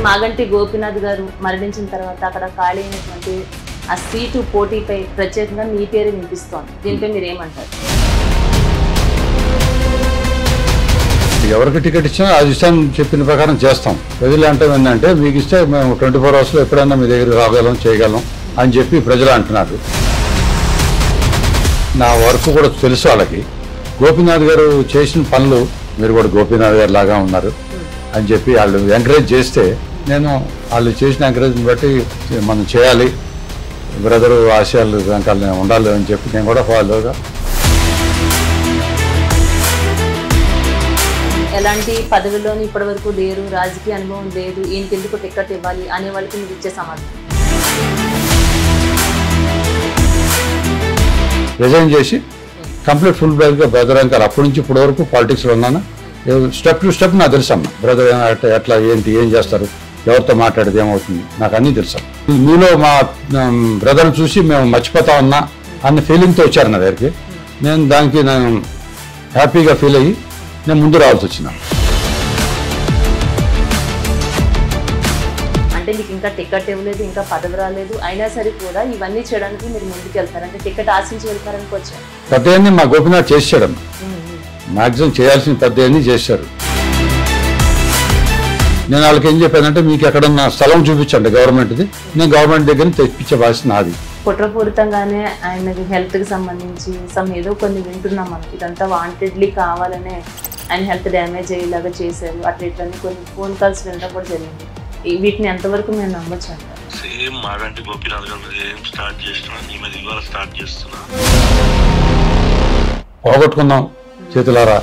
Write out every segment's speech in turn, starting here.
మాగంటి గోపీనాథ్ గారు మరణించిన తర్వాత అక్కడ ఖాళీ అయినటువంటి ఆ సీటు పోటీపై ప్రత్యేకంగా మీ పేరు వినిపిస్తోంది. దీనిపై మీరు ఏమంటారు? ఎవరికి టికెట్ ఇచ్చినా ఆ ఇష్టం చెప్పిన ప్రకారం చేస్తాం. ప్రజలు అంటే ఏంటంటే మీకు ఇస్తే మేము 24 hours ఎప్పుడైనా మీ దగ్గర రాగలం చేయగలం అని చెప్పి ప్రజలు అంటున్నారు. నా వర్క్ కూడా తెలుసు వాళ్ళకి. గోపీనాథ్ గారు చేసిన పనులు మీరు కూడా గోపీనాథ్ గారు లాగా ఉన్నారు అని చెప్పి వాళ్ళు ఎంకరేజ్ చేస్తే నేను వాళ్ళు చేసిన ఎంకరేజ్ని బట్టి మనం చేయాలి, బ్రదరు ఆశయాలు వెనకాల ఉండాలి అని చెప్పి నేను కూడా ఫాలోగా. ఎలాంటి పదవిలోని ఇప్పటి వరకు లేరు, రాజకీయ అనుభవం లేదు, ఈయనకి ఎందుకు టికెట్ ఇవ్వాలి అనే వాళ్ళకి మీరు ఇచ్చే సమాధానం? రిజైన్ చేసి కంప్లీట్ ఫుల్ బ్యాక్గా బ్రదర్ అంకారు అప్పటి నుంచి ఇప్పటి వరకు పాలిటిక్స్లో ఉన్నాను. స్టెప్ టు స్టెప్ నాకు తెలుసమ్మా. బ్రదర్ ఎట్లా ఏంటి ఏం చేస్తారు, ఎవరితో మాట్లాడేది ఏమవుతుంది నాకు అన్నీ తెలుసు. మీలో మా బ్రదర్ చూసి మేము మర్చిపోతా ఉన్నా అన్న ఫీలింగ్తో వచ్చారు నా దగ్గరికి. దానికి నేను హ్యాపీగా ఫీల్ అయ్యి నేను ముందు రావాల్సి వచ్చిన. అంటే మీకు ఇంకా టికెట్ ఇవ్వలేదు, ఇంకా పదవి రాలేదు, అయినా సరే కూడా ఇవన్నీ చేయడానికి మీరు ముందుకు వెళ్తారు, అంటే టికెట్ ఆశించి వెళ్తారనుకో వచ్చారు. పెద్దయన్ని మా గోపీనాథ్ చేసాడమ్మా. మ్యాక్సిమం చేయాల్సిన పెద్దయన్ని చేశారు. నేను వాళ్ళకి ఏం చెప్పానంటే మీకు ఎక్కడన్నా స్థలం చూపించండి గవర్నమెంట్ది, నేను గవర్నమెంట్ దగ్గర తెప్పించే బాధ్యత నాది. కుట్రపూరితంగానే ఆయనకి హెల్త్కి సంబంధించి ఏదో కొన్ని వింటున్నాం మనం. ఇదంతా వాంటెడ్లీ కావాలనే ఆయన హెల్త్ డ్యామేజ్ అయ్యేలాగా చేశారు, అట్లా ఇట్లని కొన్ని ఫోన్ కాల్స్ వినడం కూడా జరిగింది. వీటిని ఎంతవరకు మేము నమ్మొచ్చు అంటారు? సేమ్ మాగంటి గోపీనాథ్ గారు ఏం స్టార్ట్ చేస్తున్నా నీ మీద ఇవాళ స్టార్ట్ చేస్తున్నా. పోగొట్టుకున్నాం చేతులారా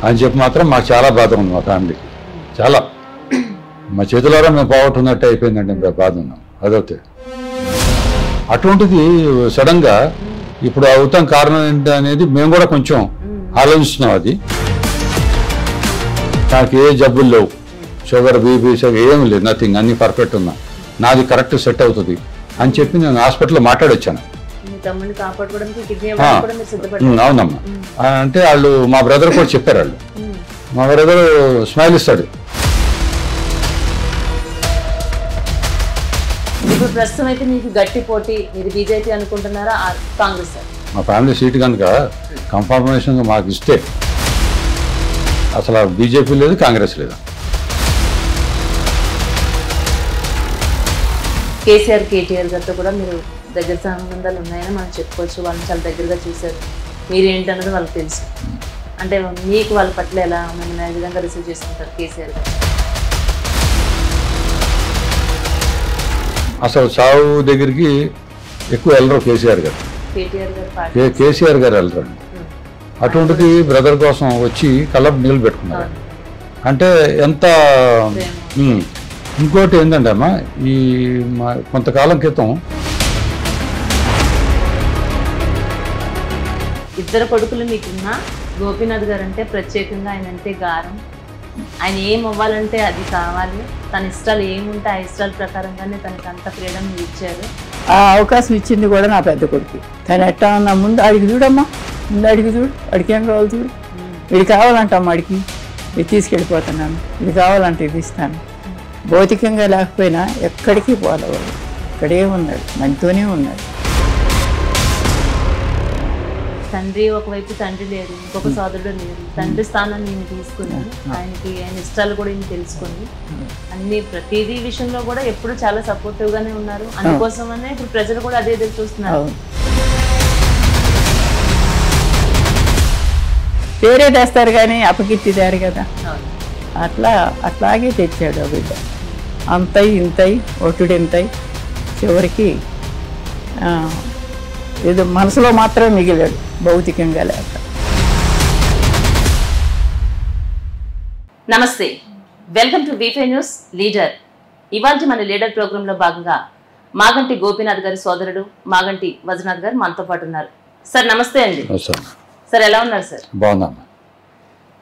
అని చెప్పి మాత్రం మాకు చాలా బాధ ఉంది. మా ఫ్యామిలీ చాలా మా చేతులారా మేము పోగొట్టుకున్నట్టు అయిపోయిందండి. మేము బాధ ఉన్నాం. అదవుతే అటువంటిది సడన్గా ఇప్పుడు అవుతాం కారణం ఏంటి అనేది మేము కూడా కొంచెం ఆలోచిస్తున్నాం. అది నాకు ఏ జబ్బులు లేవు, షుగర్ బీపీ ఏమి లేదు, నథింగ్, అన్ని పర్ఫెక్ట్ ఉన్నా, నాది కరెక్ట్ సెట్ అవుతుంది అని చెప్పి నేను హాస్పిటల్లో మాట్లాడొచ్చాను. అవునమ్మా. అంటే వాళ్ళు మా బ్రదర్ కూడా చెప్పారు. వాళ్ళు మా బ్రదర్ స్మైల్ ఇస్తాడు. ఇప్పుడు ప్రస్తుతం అయితే మీకు గట్టి పోటీ, మీరు బీజేపీ అనుకుంటున్నారా కాంగ్రెస్? మా ఫ్యామిలీ సీట్ కనుక కన్ఫర్మేషన్గా మాకు ఇస్తే అసలు బీజేపీ లేదు, కాంగ్రెస్ లేదు. కేసీఆర్ కేటీఆర్ గారితో కూడా మీరు దగ్గర సంబంధాలు ఉన్నాయని మనం చెప్పుకోవచ్చు. వాళ్ళని చాలా దగ్గరగా చూశారు, మీరేంటన్నది వాళ్ళకి తెలుసు. అంటే మీకు వాళ్ళ పట్ల ఎలా మేము ఏ విధంగా రిసీవ్ చేసుకుంటారు కేసీఆర్ గారు? అసలు సావు దగ్గరికి ఎక్కువ వెళ్ళరు కేసీఆర్ గారు. కేసీఆర్ గారు వెళ్ళరు. అటువంటిది బ్రదర్ కోసం వచ్చి కళ్ళకు నీళ్ళు పెట్టుకున్నారు. అంటే ఎంత. ఇంకోటి ఏంటంటే అమ్మా, ఈ కొంతకాలం క్రితం ఇద్దరు కొడుకులు మీకున్న గోపీనాథ్ గారు అంటే ప్రత్యేకంగా ఆయన అంటే గారం. ఆయన ఏం అవ్వాలంటే అది కావాలి, తన ఇష్టాలు ఏముంటే ఆ ఇష్టాల ప్రకారంగానే తనకు అంత ఫ్రీడమ్ ఇచ్చారు. ఆ అవకాశం ఇచ్చింది కూడా నా పెద్ద కొడుకు. తను ఎట్టా ఉన్నా ముందు అడిగి చూడమ్మా, ముందు అడిగి చూడు, అడిగి ఏం కావాలి చూడు, ఇది కావాలంటమ్మా, అడిగి ఇది తీసుకెళ్ళిపోతున్నాను, ఇది కావాలంటే ఇది ఇస్తాను. భౌతికంగా లేకపోయినా ఎక్కడికి పోలేవాడు, ఇక్కడే ఉన్నాడు, మనతోనే ఉన్నాడు. తండ్రి ఒకవైపు తండ్రి లేరు, ఇంకొక సోదరుడు లేరు. తండ్రి స్థానాన్ని నేను తీసుకున్నాను, ఆయనకి ఆయన ఇష్టాలు కూడా నేను తెలుసుకుని అన్ని ప్రతిదీ విషయంలో కూడా ఎప్పుడు చాలా సపోర్టివ్ గానే ఉన్నారు. అందుకోసమనే ఇప్పుడు ప్రజలు కూడా అదే ఎదురు చూస్తున్నారు. పేరే తెస్తారు కానీ అపకీర్తిదారు కదా, అట్లాగే తెచ్చాడు ఆ బిడ్డ. అంతై ఇంతై ఒట్టుడింతై చివరికి ఏదో మనసులో మాత్రమే మిగిలాడు, భౌతికంగా లేక. నమస్తే, వెల్కమ్ టు వీఫై న్యూస్ లీడర్. ఇవాళ మన లీడర్ ప్రోగ్రామ్ లో భాగంగా మాగంటి గోపీనాథ్ గారి సోదరుడు మాగంటి వజనాథ్ గారు మనతో పాటు ఉన్నారు. సార్ నమస్తే అండి. సార్ ఎలా ఉన్నారు సార్? బాగున్నాను.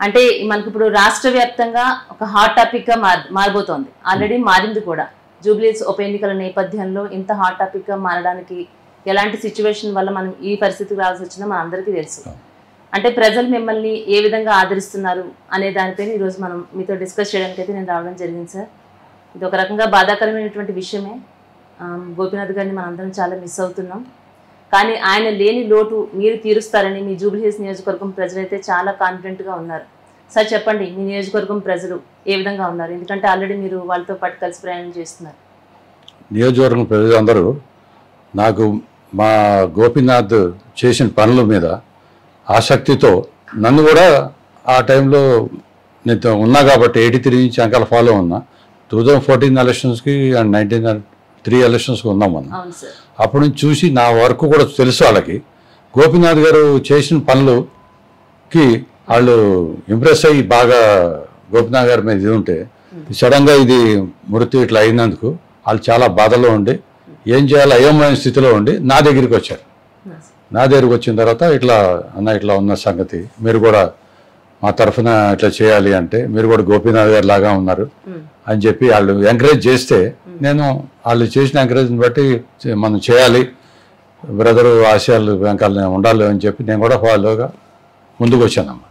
అంటే మనకి ఇప్పుడు రాష్ట్ర వ్యాప్తంగా ఒక హాట్ టాపిక్ గా మారబోతోంది, ఆల్రెడీ మారింది కూడా. జూబ్లీస్ ఉప ఎన్నికల నేపథ్యంలో ఇంత హాట్ టాపిక్ గా మారడానికి ఎలాంటి సిచ్యువేషన్ వల్ల మనం ఈ పరిస్థితికి రావాల్సి వచ్చిందో మన అందరికీ తెలుసు. అంటే ప్రజలు మిమ్మల్ని ఏ విధంగా ఆదరిస్తున్నారు అనే దానిపైన ఈరోజు మనం మీతో డిస్కస్ చేయడానికి అయితే నేను రావడం జరిగింది సార్. ఇది ఒక రకంగా బాధాకరమైనటువంటి విషయమే. గోపీనాథ్ గారిని మనందరం చాలా మిస్ అవుతున్నాం. కానీ ఆయన లేని లోటు మీరు తీరుస్తారని మీ జూబ్లీహిల్స్ నియోజకవర్గం ప్రజలైతే చాలా కాన్ఫిడెంట్గా ఉన్నారు. సార్ చెప్పండి, మీ నియోజకవర్గం ప్రజలు ఏ విధంగా ఉన్నారు? ఎందుకంటే ఆల్రెడీ మీరు వాళ్ళతో పాటు కలిసి ప్రయాణం చేస్తున్నారు. నియోజకవర్గం ప్రజలందరూ నాకు మా గోపీనాథ్ చేసిన పనుల మీద ఆసక్తితో, నన్ను కూడా ఆ టైంలో నేను ఉన్నా కాబట్టి 83 నుంచి అంకాల ఫాలో ఉన్నా. 2014 ఎలక్షన్స్కి అండ్ 1903 ఎలక్షన్స్కి ఉన్నాం మనం. అప్పటి నుంచి చూసి నా వర్క్ కూడా తెలుసు వాళ్ళకి. గోపీనాథ్ గారు చేసిన పనులకి వాళ్ళు ఇంప్రెస్ అయ్యి బాగా గోపీనాథ్ గారి మీద ఇది ఉంటే, సడన్గా ఇది మృతి ఇట్లా అయినందుకు వాళ్ళు చాలా బాధలో ఉండి ఏం చేయాలో అయోమయ స్థితిలో ఉండి నా దగ్గరికి వచ్చారు. నా దగ్గరికి వచ్చిన తర్వాత ఇట్లా అన్న ఇట్లా ఉన్న సంగతి, మీరు కూడా మా తరఫున ఇట్లా చేయాలి అంటే, మీరు కూడా గోపీనాథ్ గారి లాగా ఉన్నారు అని చెప్పి వాళ్ళు ఎంకరేజ్ చేస్తే, నేను వాళ్ళు చేసిన ఎంకరేజ్ని బట్టి మనం చేయాలి, బ్రదరు ఆశయాలు వెనకాల ఉండాలి అని చెప్పి నేను కూడా ఫాలోగా ముందుకు వచ్చానమ్మా.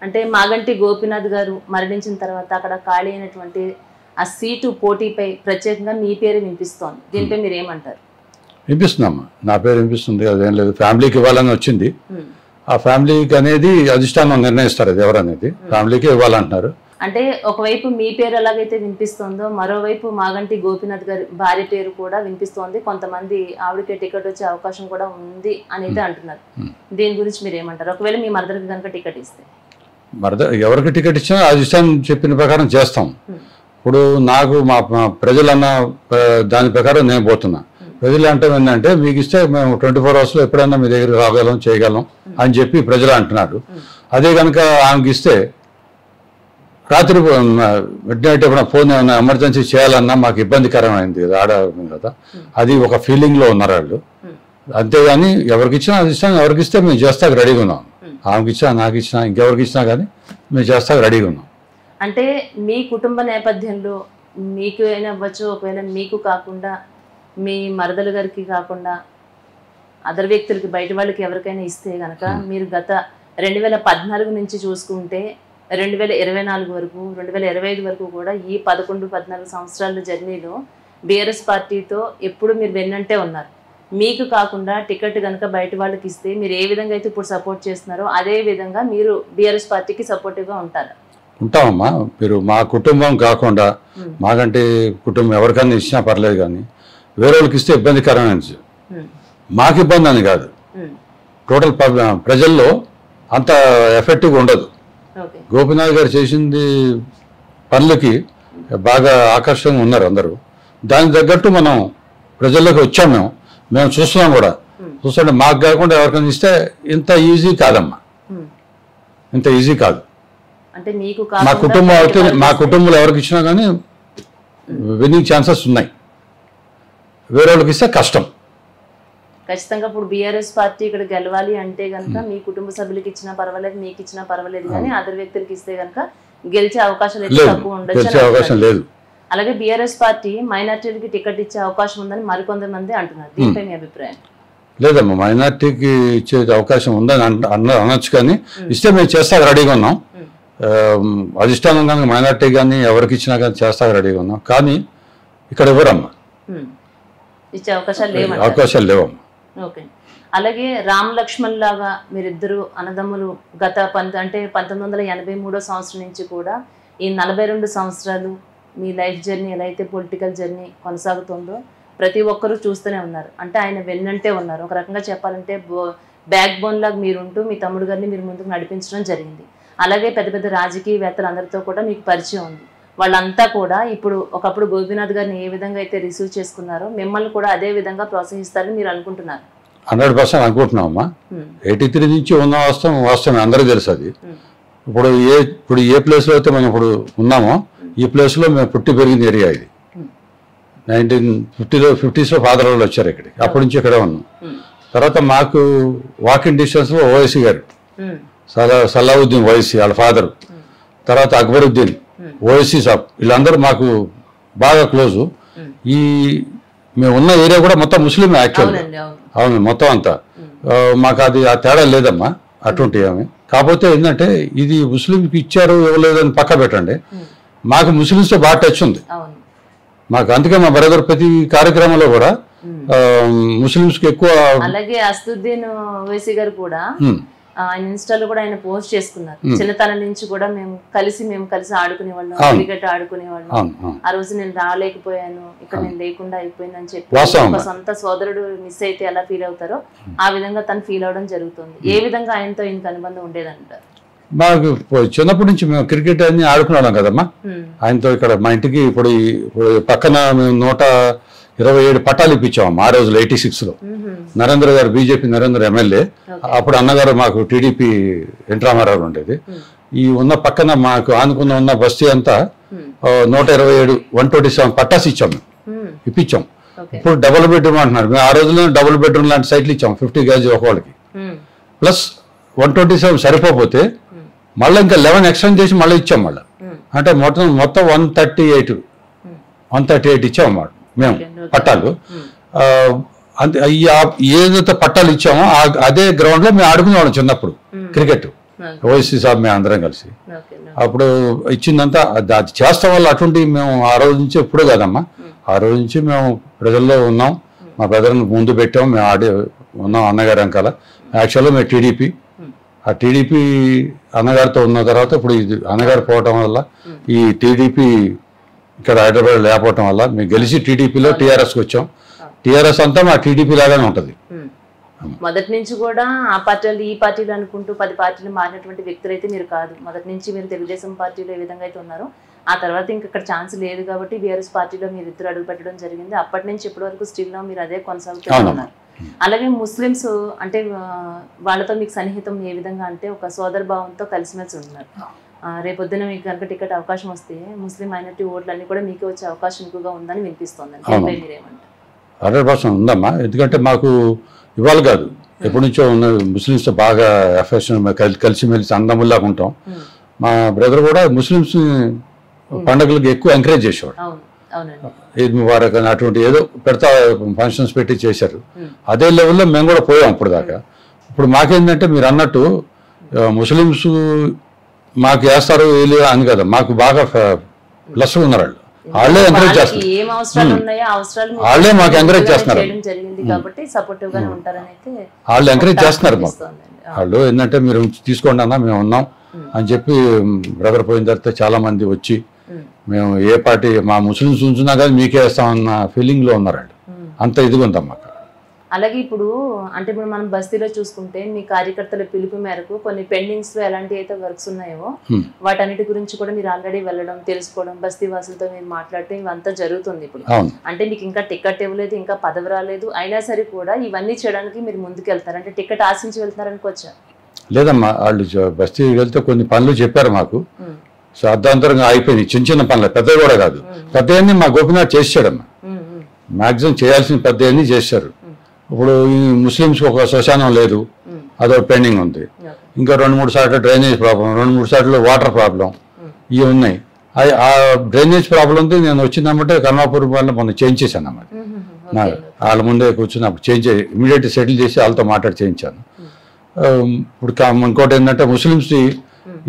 అంటే మాగంటి గోపీనాథ్ గారు మరణించిన తర్వాత అక్కడ ఖాళీ అయినటువంటి ఆ సీటు పోటీపై ప్రత్యేకంగా మీ పేరు వినిపిస్తోంది. దీనిపై మీరు ఏమంటారు? వినిపిస్తుందమ్మా, నా పేరు వినిపిస్తుంది, అదేం లేదు. ఫ్యామిలీకి ఇవ్వాలని వచ్చింది. ఆ ఫ్యామిలీకి అనేది అధిష్టానం నిర్ణయిస్తారు అది ఎవరనేది, ఫ్యామిలీకి ఇవ్వాలంటున్నారు. అంటే ఒకవైపు మీ పేరు ఎలాగైతే వినిపిస్తోందో, మరోవైపు మాగంటి గోపీనాథ్ గారి భార్య పేరు కూడా వినిపిస్తోంది. కొంతమంది ఆవిడకే టికెట్ వచ్చే అవకాశం కూడా ఉంది అనేది అంటున్నారు. దీని గురించి మీరు ఏమంటారు? ఒకవేళ మీ మరదరికి కనుక టికెట్ ఇస్తే? ఎవరికి టికెట్ ఇచ్చినా అధిష్టానం చెప్పిన ప్రకారం చేస్తాం. ఇప్పుడు నాకు మా ప్రజలన్న దాని ప్రకారం నేను పోతున్నా. ప్రజలు అంటే ఏంటంటే, మీకు ఇస్తే మేము 24 అవర్స్లో ఎప్పుడైనా మీ దగ్గర రాగలం చేయగలం అని చెప్పి ప్రజలు అంటున్నారు. అదే కనుక ఆమెకి ఇస్తే రాత్రి మిడ్ నైట్ ఎప్పుడైనా ఫోన్ ఏమైనా ఎమర్జెన్సీ చేయాలన్నా మాకు ఇబ్బందికరమైంది కదా, ఆడ కదా, అది ఒక ఫీలింగ్లో ఉన్నారు వాళ్ళు. అంతేగాని ఎవరికి ఇచ్చినా అధిష్టానం ఎవరికి ఇస్తే మేము చేస్తాక రెడీగా ఉన్నాం. ఆమెకి ఇచ్చినా నాకు ఇచ్చినా ఇంకెవరికి ఇచ్చినా కానీ మేము చేస్తాక రెడీగా ఉన్నాం. అంటే మీ కుటుంబ నేపథ్యంలో మీకు అయినా అవ్వచ్చు, ఒకవేళ మీకు కాకుండా మీ మరదలు గారికి కాకుండా అదర్ వ్యక్తులకి, బయట వాళ్ళకి ఎవరికైనా ఇస్తే కనుక, మీరు గత 2014 నుంచి చూసుకుంటే 2024 వరకు 2025 వరకు కూడా ఈ 11-14 సంవత్సరాల జర్నీలో బీఆర్ఎస్ పార్టీతో ఎప్పుడు మీరు వెన్నంటే ఉన్నారు. మీకు కాకుండా టికెట్ కనుక బయట వాళ్ళకి ఇస్తే మీరు ఏ విధంగా అయితే ఇప్పుడు సపోర్ట్ చేస్తున్నారో అదే విధంగా మీరు బీఆర్ఎస్ పార్టీకి సపోర్టివ్గా ఉంటారు? ఉంటామమ్మా. మీరు మా కుటుంబం కాకుండా మాకంటే కుటుంబం ఎవరికైనా ఇచ్చినా పర్లేదు, కానీ వేరే వాళ్ళకి ఇస్తే ఇబ్బందికరమైనది. మాకు ఇబ్బంది అని కాదు, టోటల్ ప్రజల్లో అంత ఎఫెక్టివ్గా ఉండదు. గోపీనాథ్ గారు చేసింది పనులకి బాగా ఆకర్షణగా ఉన్నారు అందరూ. దానికి తగ్గట్టు మనం ప్రజల్లోకి వచ్చాం. మేము చూస్తున్నాం కూడా. చూస్తుంటే మాకు కాకుండా ఎవరికైనా ఇస్తే ఇంత ఈజీ కాదమ్మా, ఇంత ఈజీ కాదు. అంటే మీకు మా కుటుంబంలో ఎవరికి ఇచ్చినా కానీ విన్నింగ్ ఛాన్సెస్ ఉన్నాయి. వేరే వాళ్ళకి ఇస్తే కష్టం. ఖచ్చితంగా ఇప్పుడు బీఆర్ఎస్ పార్టీ ఇక్కడ గెలవాలి అంటే కనుక మీ కుటుంబ సభ్యులకి ఇచ్చినా పర్వాలేదు, మీకు ఇచ్చినా పర్వాలేదు, కానీ అదర్ వ్యక్తులకి ఇస్తే కనుక గెలిచే అవకాశాలు తక్కువ ఉండొచ్చు. అలాగే బీఆర్ఎస్ పార్టీ మైనార్టీలకి టికెట్ ఇచ్చే అవకాశం ఉందని మరికొంతమంది అంటున్నారు. దీనిపై మీ అభిప్రాయం? లేదమ్మా, మైనార్టీకి ఇచ్చే అవకాశం ఉందని అనొచ్చు, కానీ ఇస్తే మేము చేస్తాక రెడీగా ఉన్నాం. అధిష్టానం కానీ మైనార్టీ కానీ ఎవరికి ఇచ్చినా కానీ చేస్తాక రెడీగా ఉన్నాం. కానీ ఇక్కడ ఇవ్వరమ్మా, ఇచ్చే అవకాశాలు లేవమ్మా. ఓకే. అలాగే రామ్ లక్ష్మణ్ లాగా మీరిద్దరు అన్నదమ్ములు గత 1983 సంవత్సరం నుంచి కూడా ఈ 42 సంవత్సరాలు మీ లైఫ్ జర్నీ ఎలా అయితే పొలిటికల్ జర్నీ కొనసాగుతుందో ప్రతి ఒక్కరూ చూస్తూనే ఉన్నారు. అంటే ఆయన వెన్నంటే ఉన్నారు. ఒక రకంగా చెప్పాలంటే బ్యాక్ బోన్ లాగా మీరుంటూ మీ తమ్ముడు గారిని మీరు ముందుకు నడిపించడం జరిగింది. అలాగే పెద్ద పెద్ద రాజకీయవేత్తలు అందరితో కూడా మీకు పరిచయం ఉంది. వాళ్ళంతా కూడా ఇప్పుడు ఒకప్పుడు గోపీనాథ్ గారిని ఏ విధంగా అయితే రిసీవ్ చేసుకున్నారో మిమ్మల్ని కూడా అదే విధంగా ప్రోత్సహిస్తారని మీరు అనుకుంటున్నారు? 100% అనుకుంటున్నామమ్మా. 83 నుంచి ఉన్న వాస్తవం అందరికీ తెలుసు. అది ఇప్పుడు ఏ ప్లేస్లో అయితే మనం ఇప్పుడు ఉన్నామో ఈ ప్లేస్లో మేము పుట్టి పెరిగిన ఏరియా ఇది. 1950s ఫాదర్ వాళ్ళు వచ్చారు ఇక్కడికి, అప్పటి నుంచి ఇక్కడే ఉన్నాం. తర్వాత మాకు వాకింగ్ డిస్టెన్స్లో ఓవైసీ గారు, సలావుద్దీన్ ఓవైసీ వాళ్ళ ఫాదర్, తర్వాత అక్బరుద్దీన్ ఓవైసీ సాబ్, వీళ్ళందరూ మాకు బాగా క్లోజు. మేము ఉన్న ఏరియా కూడా మొత్తం ముస్లిం యాక్చువల్. అవును, మొత్తం అంతా మాకు అది ఆ తేడా లేదమ్మా, అటువంటి ఏమి. కాకపోతే ఏంటంటే ఇది ముస్లింకి ఇచ్చారు ఇవ్వలేదని పక్క పెట్టండి, మాకు ముస్లిమ్స్తో బాగా టచ్ ఉంది. మాకు అందుకే మా బ్రదర్ ప్రతి కార్యక్రమంలో కూడా ముస్లిమ్స్కి ఎక్కువ. అలాగే అసదుద్దీన్ ఓవైసీ గారు కూడా ఆయన ఇన్స్టాలో కూడా ఆయన పోస్ట్ చేసుకున్నారు, చిన్నతనం నుంచి కూడా మేము కలిసి ఆడుకునేవాళ్ళం, క్రికెట్ ఆడుకునేవాళ్ళం. ఆ రోజు నేను రాలేకపోయాను, ఇక్కడ నేను లేకుండా అయిపోయాను అని చెప్పి ఒక సొంత సోదరుడు మిస్ అయితే ఎలా ఫీల్ అవుతారో ఆ విధంగా తను ఫీల్ అవడం జరుగుతుంది. ఏ విధంగా ఆయనతో ఇంక అనుబంధం ఉండేదంటారు? మాకు చిన్నప్పటి నుంచి మేము క్రికెట్ అన్ని ఆడుకున్నాం కదమ్మా ఆయనతో. ఇక్కడ మా ఇంటికి ఇప్పుడు పక్కన మేము 127 పట్టాలు ఇప్పించాము ఆ రోజులో 86లో. నరేంద్ర గారు బీజేపీ నరేంద్ర ఎమ్మెల్యే, అప్పుడు అన్నగారు మాకు టీడీపీ ఎన్ రామారావు ఉండేది. ఈ ఉన్న పక్కన మాకు ఆనుకున్న ఉన్న బస్తీ అంతా 127 127 పట్టాస్ ఇచ్చాము, ఇప్పించాం. ఇప్పుడు డబుల్ బెడ్రూమ్ అంటున్నారు, మేము ఆ రోజుల్లో డబుల్ బెడ్రూమ్ లాంటి సైట్లు ఇచ్చాం 50 గజ ఒకళ్ళకి. ప్లస్ 127 సరిపోతే మళ్ళీ ఇంకా 11 ఎక్స్టెండ్ చేసి మళ్ళీ ఇచ్చాం మళ్ళీ. అంటే మొత్తం 138 ఇచ్చాము మేము పట్టాలు. అంతే ఏదైతే పట్టాలు ఇచ్చామో అదే గ్రౌండ్ లో మేము ఆడుకునేవాళ్ళం చిన్నప్పుడు క్రికెట్, ఓఎస్సీ సాబ్ మేము అందరం కలిసి. అప్పుడు ఇచ్చిందంతా అది చేస్తాం వల్ల అటువంటి మేము ఆ రోజు నుంచి ఎప్పుడు కదమ్మా, ఆ రోజు నుంచి మేము ప్రజల్లో ఉన్నాం. మా బ్రదర్ని ముందు పెట్టాం, మేము ఆడి ఉన్నాం అన్నగారి అంకాల. యాక్చువల్గా మేము టీడీపీ, ఆ టీడీపీ అన్నగారితో ఉన్న తర్వాత ఇప్పుడు ఇది అన్నగారు పోవటం వల్ల ఈ టీడీపీ ఇక్కడ హైదరాబాద్ లేకపోవటం వల్ల మేము గెలిచి టీడీపీలో టీఆర్ఎస్కి వచ్చాం. టీఆర్ఎస్ అంతా మా టీడీపీ లాగానే ఉంటుంది. మొదటి నుంచి కూడా ఆ పార్టీలు ఈ పార్టీలు అనుకుంటూ 10 పార్టీలు మారినటువంటి వ్యక్తులు అయితే మీరు కాదు. మొదటి నుంచి మీరు తెలుగుదేశం పార్టీలో ఏ విధంగా అయితే ఉన్నారో ఆ తర్వాత ఇంక ఇక్కడ ఛాన్స్ లేదు కాబట్టి బీఆర్ఎస్ పార్టీలో మీరు ఇద్దరు అడుగు పెట్టడం జరిగింది. అప్పటి నుంచి ఇప్పటి వరకు స్టిల్లో మీరు అదే కొనసాగుతూ ఉన్నారు. అలాగే ముస్లిమ్స్ అంటే వాళ్ళతో మీకు సన్నిహితం ఏ విధంగా అంటే ఒక సోదర భావంతో కలిసిమెలిసి ఉంటున్నారు. రేపొద్దున మీకు కనుక టికెట్ అవకాశం వస్తే ముస్లిం మైనారిటీ ఓట్లన్నీ కూడా మీకే వచ్చే అవకాశం ఎక్కువగా ఉందని వినిపిస్తోంది. మీరేమంటారు? 100% ఉందమ్మా. ఎందుకంటే మాకు ఇవాళ కాదు, ఎప్పటి నుంచో ఉన్న ముస్లిమ్స్తో బాగా అఫెక్షన్, కలిసిమెలిసి అన్నముల్లాగా ఉంటాం. మా బ్రదర్ కూడా ముస్లిమ్స్ పండుగలకు ఎక్కువ ఎంకరేజ్ చేసేవాడు. ఈద్ ముబారక్ అని అటువంటి ఏదో పెడతా ఫంక్షన్స్ పెట్టి చేశారు. అదే లెవెల్లో మేము కూడా పోయాం ఇప్పుడు దాకా. ఇప్పుడు మాకేంటంటే మీరు అన్నట్టు ముస్లిమ్స్ మాకు వేస్తారు వీళ్ళు అని కదా, మాకు బాగా ప్లస్ ఉన్నారు వాళ్ళు. వాళ్ళే ఎంకరేజ్ చేస్తున్నారు, వాళ్ళే మాకు ఎంకరేజ్ చేస్తున్నారు. వాళ్ళు ఎంకరేజ్ చేస్తున్నారు మాకు. వాళ్ళు ఏంటంటే మీరు తీసుకోండి అన్న మేము ఉన్నాం అని చెప్పి బ్రదర్ పోయిన తర్వాత చాలా మంది వచ్చి మేము ఏ పార్టీ మా ముస్లిమ్స్ ఉంచున్నా కానీ మీకే వేస్తామన్న ఫీలింగ్లో ఉన్నారు వాళ్ళు. అంత ఇదిగా ఉందమ్మా. అలాగే ఇప్పుడు అంటే ఇప్పుడు మనం బస్తీలో చూసుకుంటే మీ కార్యకర్తల పిలుపు మేరకు కొన్ని పెండింగ్స్ లో ఎలాంటి అయితే వర్క్స్ ఉన్నాయో వాటన్నిటి గురించి కూడా మీరు ఆల్రెడీ వెళ్ళడం, తెలుసుకోవడం, బస్తీ వాసులతో మీరు మాట్లాడితే ఇవంతా జరుగుతుంది. ఇప్పుడు అంటే మీకు ఇంకా టికెట్ ఇవ్వలేదు, ఇంకా పదవి రాలేదు, అయినా సరే కూడా ఇవన్నీ చేయడానికి మీరు ముందుకు వెళ్తారు. అంటే టికెట్ ఆశించి వెళ్తున్నారు అనుకోవచ్చా? లేదమ్మా, వాళ్ళు బస్తీ వెళ్తే కొన్ని పనులు చెప్పారు మాకు, సో అర్ధాంతరంగా అయిపోయినాయి. చిన్న చిన్న పనులు, పెద్దవి కూడా కాదు. పెద్దవన్నీ మా గోపినాథ్ చేసాడమ్మా. మాక్సిమం చేయాల్సిన పెద్దవన్నీ చేశారు. ఇప్పుడు ఈ ముస్లిమ్స్కి ఒక శ్మశానం లేదు, అదొక పెండింగ్ ఉంది. ఇంకా 2-3 సార్లు డ్రైనేజ్ ప్రాబ్లం, 2-3 సార్లు వాటర్ ప్రాబ్లం, ఇవి ఉన్నాయి. ఆ డ్రైనేజ్ ప్రాబ్లం ఉంది. నేను వచ్చిందమ్మంటే కర్మాపూర్ వల్ల మొన్న చేంజ్ చేశాను అన్నమాట. వాళ్ళ ముందే కూర్చుని అప్పుడు చేంజ్ ఇమీడియట్ సెటిల్ చేసి వాళ్ళతో మాట్లాడి చేయించాను. ఇప్పుడు ఇంకోటి ఏంటంటే ముస్లిమ్స్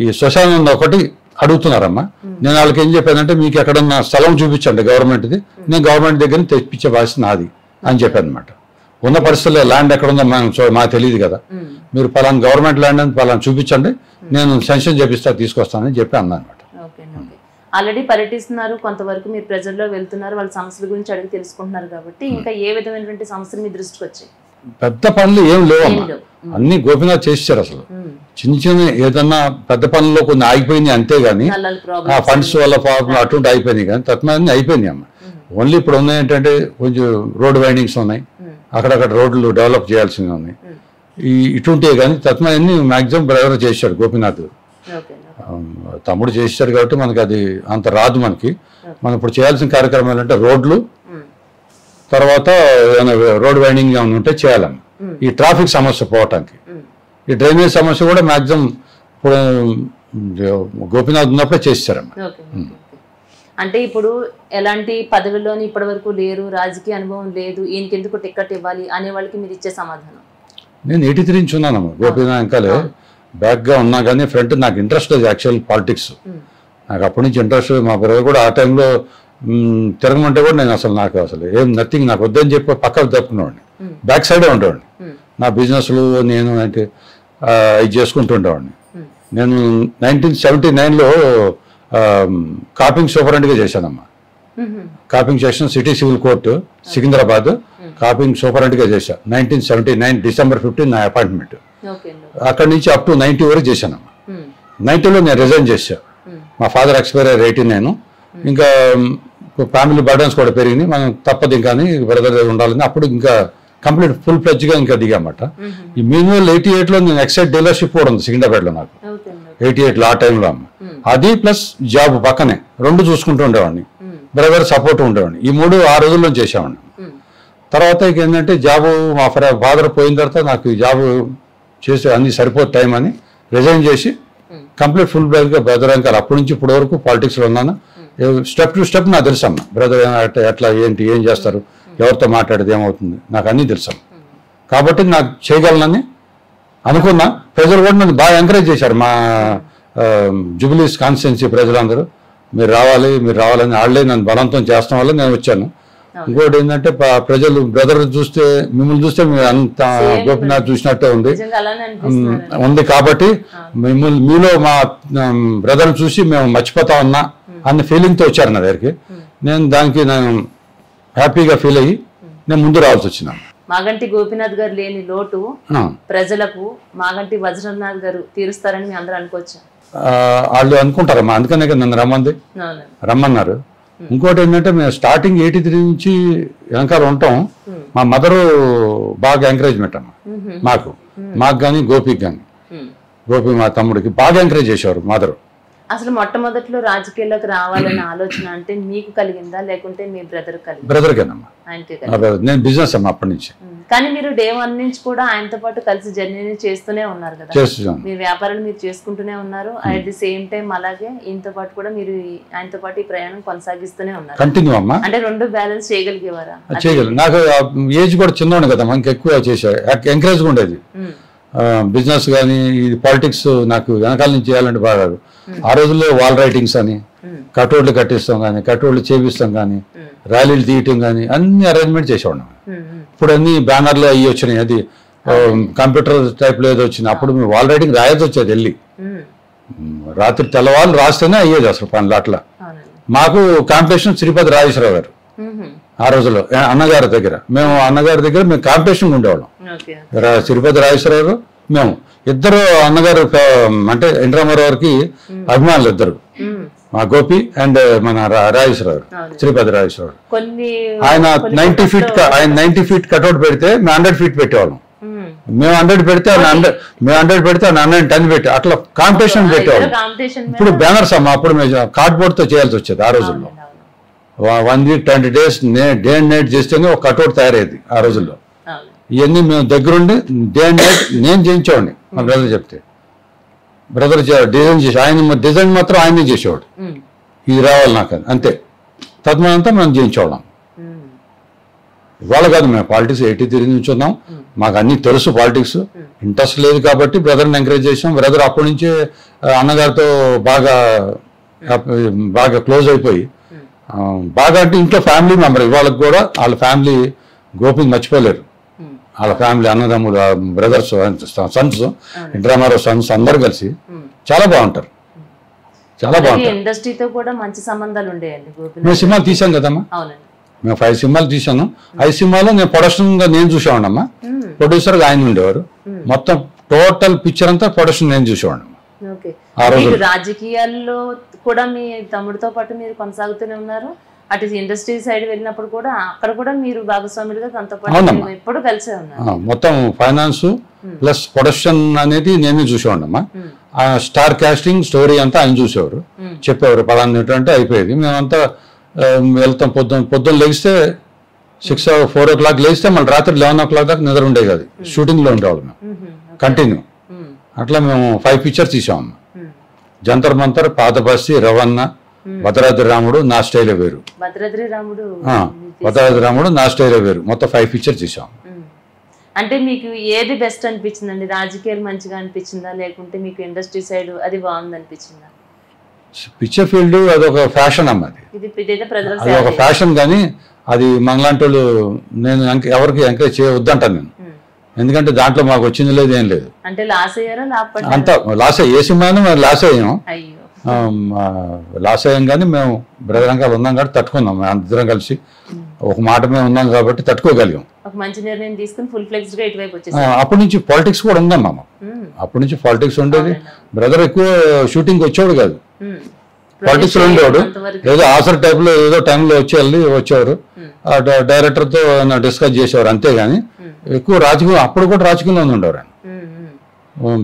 ఈ శ్మశానం ఒకటి అడుగుతున్నారమ్మా. నేను వాళ్ళకి ఏం చెప్పానంటే మీకు ఎక్కడన్నా స్థలం చూపించండి గవర్నమెంట్ది, నేను గవర్నమెంట్ దగ్గర తెప్పించే బాధ్యత నాది అని చెప్పాను అనమాట. ఉన్న పరిస్థితుల్లో ల్యాండ్ ఎక్కడ ఉందో మాకు తెలియదు కదా, మీరు పలానా గవర్నమెంట్ ల్యాండ్ అని పలానా చూపించండి, నేను శాంక్షన్ చేపిస్తా తీసుకొస్తానని చెప్పి అన్నా అనమాట. ఆల్రెడీ పర్యటిస్తున్నారు, కొంతవరకు మీరు ప్రజల్లో వెళ్తున్నారు, వాళ్ళ సమస్యల గురించి అడిగి తెలుసుకుంటున్నారు కాబట్టి ఇంకా ఏ విధమైనటువంటి సమస్యలు మీ దృష్టికి వచ్చాయి? పెద్ద పనులు ఏం లేవమ్మా, అన్ని గోపినాథ్ చేశారు. అసలు చిన్న చిన్న ఏదన్నా పెద్ద పనుల్లో కొన్ని ఆగిపోయినాయి అంతేగాని ఆ ఫండ్స్ వల్ల ప్రాబ్లం అటువంటి అయిపోయినాయి, కానీ తత్మన్నీ అయిపోయినాయి అమ్మ. ఓన్లీ ఇప్పుడు ఉన్నాయి ఏంటంటే కొంచెం రోడ్ వైండింగ్స్ ఉన్నాయి, అక్కడక్కడ రోడ్లు డెవలప్ చేయాల్సినవి ఉన్నాయి. ఇటుంటే కానీ తత్మన్నీ మ్యాక్సిమం బ్రదర్ చేశాడు గోపినాథ్. తమ్ముడు చేశాడు కాబట్టి మనకి అది అంత రాదు. మనం ఇప్పుడు చేయాల్సిన కార్యక్రమం ఏంటంటే రోడ్లు, తర్వాత ఏమైనా రోడ్ వైండింగ్ ఏమైనా ఉంటే చేయాలమ్మా. ఈ ట్రాఫిక్ సమస్య పోవటానికి, ఈ డ్రైనేజ్ సమస్య కూడా మ్యాక్సిమం ఇప్పుడు గోపినాథ్ ఉన్నప్పుడే చేశారమ్మా. అంటే ఇప్పుడు ఎలాంటి పదవిలోని ఇప్పటి వరకు లేరు, రాజకీయ అనుభవం లేదు, ఈయనకి ఎందుకు టికెట్ ఇవ్వాలి అనే వాళ్ళకి మీరు ఇచ్చే సమాధానం? నేను 83 నుంచి ఉన్నానమ్మా గోపినాథ్ అంకాలే బ్యాక్గా ఉన్నా కానీ ఫ్రంట్ నాకు ఇంట్రెస్ట్ లేదు యాక్చువల్ పాలిటిక్స్. నాకు అప్పటి నుంచి ఇంట్రెస్ట్. మా బ్రదర్ కూడా ఆ టైంలో తిరగమంటే కూడా నేను నాకు అసలు ఏం నథింగ్, నాకు వద్దని చెప్పి పక్కకు తప్పుకునేవాడిని, బ్యాక్ సైడే ఉండేవాడిని. నా బిజినెస్లు నేను అంటే ఇది చేసుకుంటూ ఉండేవాడిని. నేను 1979లో కాపింగ్ సూపరింటెండెంట్గా చేశానమ్మా. Copying section city civil court Secunderabad copying సూపరింటెండెంట్గా చేశాను. 1979 December 15 నా అపాయింట్మెంట్. అక్కడి నుంచి అప్ టు 90 వరకు చేశానమ్మా. 90లో నేను రిజైన్ చేశాను. మా ఫాదర్ ఎక్స్పైర్ అయ్యారు 89. ఇంకా ఫ్యామిలీ బర్డన్స్ కూడా పెరిగినాయి, మనం తప్పదు ఇంకా అని బ్రదర్ ఉండాలని అప్పుడు ఇంకా కంప్లీట్ ఫుల్ ఫ్లెడ్జ్గా ఇంకా దిగామాట. ఈ మీన్వేల్ 88లో నేను ఎక్సైడ్ డీలర్షిప్ కూడా ఉంది సికింద్రాబాద్లో నాకు. 88లో ఆ టైంలో అమ్మ అది ప్లస్ జాబ్ పక్కనే రెండు చూసుకుంటూ ఉండేవాడిని, బ్రదర్ సపోర్ట్ ఉండేవాడిని. ఈ మూడు ఆ రోజుల్లో చేసేవాడిని. తర్వాత ఇక ఏంటంటే జాబు మా ఫాదర్ పోయిన తర్వాత నాకు జాబ్ చేసే అన్ని సరిపోదు టైం అని రిజైన్ చేసి కంప్లీట్ ఫుల్ బ్యాగ్గా బ్రదర్ అంకారు అప్పటి నుంచి ఇప్పటి వరకు పాలిటిక్స్లో ఉన్నాను. స్టెప్ టు స్టెప్ నాకు తెలుసమ్మా, బ్రదర్ ఎట్లా ఏంటి ఏం చేస్తారు, ఎవరితో మాట్లాడేది ఏమవుతుంది నాకు అన్నీ తెలుసమ్మా. కాబట్టి నాకు చేయగలనని అనుకున్నా. ప్రజలు కూడా నన్ను బాగా ఎంకరేజ్ చేశారు. మా జూబ్లీస్ కాన్స్టిట్యున్సీ ప్రజలందరూ మీరు రావాలని వాళ్ళే నన్ను బలవంతం చేస్తాం వల్ల నేను వచ్చాను. ఇంకోటి ఏంటంటే ప్రజలు బ్రదర్ చూస్తే మిమ్మల్ని చూస్తే మీరు అంత గోపినాథ్ చూసినట్టే ఉంది కాబట్టి మీలో మా బ్రదర్ చూసి మేము మర్చిపోతా ఉన్నా అన్న ఫీలింగ్తో వచ్చారు నా దగ్గరికి. నేను హ్యాపీగా ఫీల్ అయ్యి నేను ముందు రావాల్సి వచ్చినాను. మాగంటి గోపినాథ్ గారు లేని లోటు ప్రజలకు మాగంటి వజ్రనాథ్ గారు తీరుస్తారని మీ అందరూ అనుకోవచ్చు. వాళ్ళు అనుకుంటారమ్మా, అందుకనే నన్ను రమ్మన్నారు. ఇంకోటి ఏంటంటే మేము స్టార్టింగ్ 83 నుంచి వెనకాల ఉంటాం. మా మదరు బాగా ఎంకరేజ్మెంట్ అమ్మ మాకు కానీ గోపికి కానీ, గోపి మా తమ్ముడికి బాగా ఎంకరేజ్ చేసేవారు మదరు. అసలు మొట్టమొదట్లో రాజకీయాల్లోకి రావాలనే ఆలోచన అంటే మీకు కలిగిందా లేకుంటే మీ బ్రదర్ కలిగిందా? బ్రదర్కేనమ్మా, నేను బిజినెస్ అమ్మా అప్పటి నుంచి. కానీ మీరు డే 1 నుంచి కూడా ఆయనతో పాటు కలిసి జర్నీ చేస్తూనే ఉన్నారు కదా, మీ వ్యాపారాలు మీరు చేసుకుంటూనే ఉన్నారు. అట్ ది సేమ్ టైం అలాగే ఈయనతో పాటు కూడా మీరు ఆయనతో పాటు ఈ ప్రయాణం కొనసాగిస్తూనే ఉన్నారు. కంటిన్యూ అమ్మా, అంటే రెండు బ్యాలెన్స్ చేయగలిగేవారా? చేయగలి. నాకు ఏజ్ కూడా చిన్నవాడు కదా, మనకి ఎక్కువ చేశారు, ఎంకరేజ్ ఉండేది. బిజినెస్ కానీ ఇది పాలిటిక్స్ నాకు వెనకాల నుంచి చేయాలంటే బాగా. ఆ రోజుల్లో వాల్ రైటింగ్స్ అని కటౌట్లు కట్టిస్తాం కానీ, కటౌట్లు చేపిస్తాం కానీ, ర్యాలీలు తీయటం కానీ అన్ని అరేంజ్మెంట్ చేసేవాళ్ళం. ఇప్పుడు అన్ని బ్యానర్లు అవి వచ్చినాయి, అది కంప్యూటర్ టైప్లో ఏదో వచ్చినాయి. అప్పుడు మేము వాల్ రైటింగ్ రాయదు వచ్చేది, వెళ్ళి రాత్రి తెల్లవాళ్ళు రాస్తేనే అయ్యేది అసలు పనులు. అట్లా మాకు కాంపిటీషన్ శ్రీపతి రాజేశ్వరరావు గారు ఆ రోజుల్లో అన్నగారి దగ్గర, మేము కాంపిటీషన్ ఉండేవాళ్ళం. శ్రీపతి రాజేశ్వరరావు మేము ఇద్దరు, అన్నగారు అంటే ఎన్టీ రామారావు గారికి అభిమానులు ఇద్దరు, మా గోపి అండ్ మన రాజేశ్వరరావు, శ్రీపతి రాజేశ్వరరావు. ఆయన 90 feet కట్అవుట్ పెడితే మేము 100 feet పెట్టేవాళ్ళం. మేము 100 పెడితే 110 పెట్టి అట్లా కాంపిటీషన్ పెట్టేవాళ్ళం. ఇప్పుడు బ్యానర్స్ అమ్మా, అప్పుడు మేము కార్డ్బోర్డ్తో చేయాల్సి వచ్చేది ఆ రోజుల్లో. 1 week 20 days day and night చేస్తేనే ఒక కట్అవుట్ తయారయ్యేది ఆ రోజుల్లో. ఇవన్నీ మేము దగ్గరుండి డే అండ్ నైట్ నేను చేయించేవాడిని. మా బ్రదర్ చెప్తే బ్రదర్ డిజైన్ చేసి, ఆయన డిజైన్ మాత్రం ఆయనే చేసేవాడు, ఇది రావాలి నాకు అంతే. తద్మనంతా మనం చేయించేవాళ్ళం. ఇవాళ కాదు, మేము పాలిటిక్స్ 83 నుంచి ఉన్నాం, మాకు అన్నీ తెలుసు. పాలిటిక్స్ ఇంట్రెస్ట్ లేదు కాబట్టి బ్రదర్ని ఎంకరేజ్ చేసాం. బ్రదర్ అప్పటి నుంచే అన్నగారితో బాగా క్లోజ్ అయిపోయి, బాగా అంటే ఇంట్లో ఫ్యామిలీ మెంబర్. ఇవాళకి కూడా వాళ్ళ ఫ్యామిలీ గోపిని మర్చిపోలేరు. వాళ్ళ ఫ్యామిలీ అన్నదమ్ములు, brothers, sons, NT Rama Rao sons అందరు కలిసి చాలా బాగుంటారు, చాలా బాగుంటారు. ఇండస్ట్రీతో కూడా మంచి సంబంధాలు ఉండేయండి. మేము సినిమాలు తీసాం కదమ్మా, మేము 5 సినిమాలు తీసాను. 5 సినిమాలో నేను ప్రొడక్షన్గా నేను చూసేవాడినమ్మా, ప్రొడ్యూసర్గా ఆయన ఉండేవారు. మొత్తం టోటల్ పిక్చర్ అంతా ప్రొడక్షన్ నేను చూసేవాడినమ్మా. రాజకీయాల్లో కూడా మీ తమ్ముడితో పాటు మీరు కొనసాగుతూనే ఉన్నారు. అటు ఇండస్ట్రీ సైడ్ వెళ్ళినప్పుడు కూడా అక్కడ కూడా మీరు భాగస్వాములుగా తనతో పాటు ఎప్పుడు కలిసే ఉన్నారు. మొత్తం ఫైనాన్స్ ప్లస్ ప్రొడక్షన్ అనేది నేనే చూసేవాడినమ్మా. స్టార్ కాస్టింగ్ స్టోరీ అంతా ఆయన చూసేవారు, చెప్పేవారు పలానా అంటే అయిపోయేది. మేమంతా వెళ్తాం. పొద్దున్న లేస్తే 4 o'clock లేస్తే మళ్ళీ రాత్రి 11 o'clock దాకా నిద్ర ఉండేది కాదు. షూటింగ్లో ఉండేవాళ్ళు మేము కంటిన్యూ. అట్లా మేము 5 pictures తీసామమ్మా. జంతర్ మంతర్, పాతబస్తి, రవణ, భద్రాద్రి రాముడు, నా స్టైలే వేరు. భద్రాద్రి రాముడు నా స్టైలే వేరు, మొత్తం 5 pictures తీసాం. అంటే మీకు ఏది బెస్ట్ అనిపించిందండి? రాజకీయాలు మంచిగా అనిపించిందా లేకుంటే మీకు ఇండస్ట్రీ సైడ్ అది బాగుంది అనిపించిందా? పిక్చర్ ఫీల్డ్ అదొక ఫ్యాషన్ అమ్మ, ఇదైతే ప్రజలకు అది ఒక ఫ్యాషన్. కానీ అది మనలాంటి వాళ్ళు నేను ఎవరికి ఎంకరేజ్ చేయవద్దంటాను నేను. ఎందుకంటే దాంట్లో మాకు వచ్చింది లేదు, ఏం లేదు. అంటే లాస్ అయ్యారా? అంతా లాస్ ఏ సినిమాను మేము లాస్ అయ్యాం. అయ్యో, లాస్ అయ్యాం. కానీ మేము బ్రదర్ అంకాలు ఉన్నాం కాబట్టి తట్టుకున్నాం. మేము అందరం కలిసి ఒక మాట మేము ఉన్నాం కాబట్టి తట్టుకోగలిగాం. ఒక మంచి నిర్ణయం తీసుకుని ఫుల్ ఫ్లెక్స్డ్ గా ఇటువైపు వచ్చేసారు. అప్పటి నుంచి పాలిటిక్స్ కూడా ఉందమ్మా. అప్పటి నుంచి పాలిటిక్స్ ఉండేది. బ్రదర్ ఎక్కువ షూటింగ్ వచ్చేవాడు కాదు, పాలిటిక్స్ లో ఉండేవాడు. ఏదో ఆసర్ టైప్ లో ఏదో టైంలో వచ్చేవారు, డైరెక్టర్ తో డిస్కస్ చేసేవారు, అంతేగాని ఎక్కువ రాజకీయం. అప్పుడు కూడా రాజకీయంలో ఉండేవారు.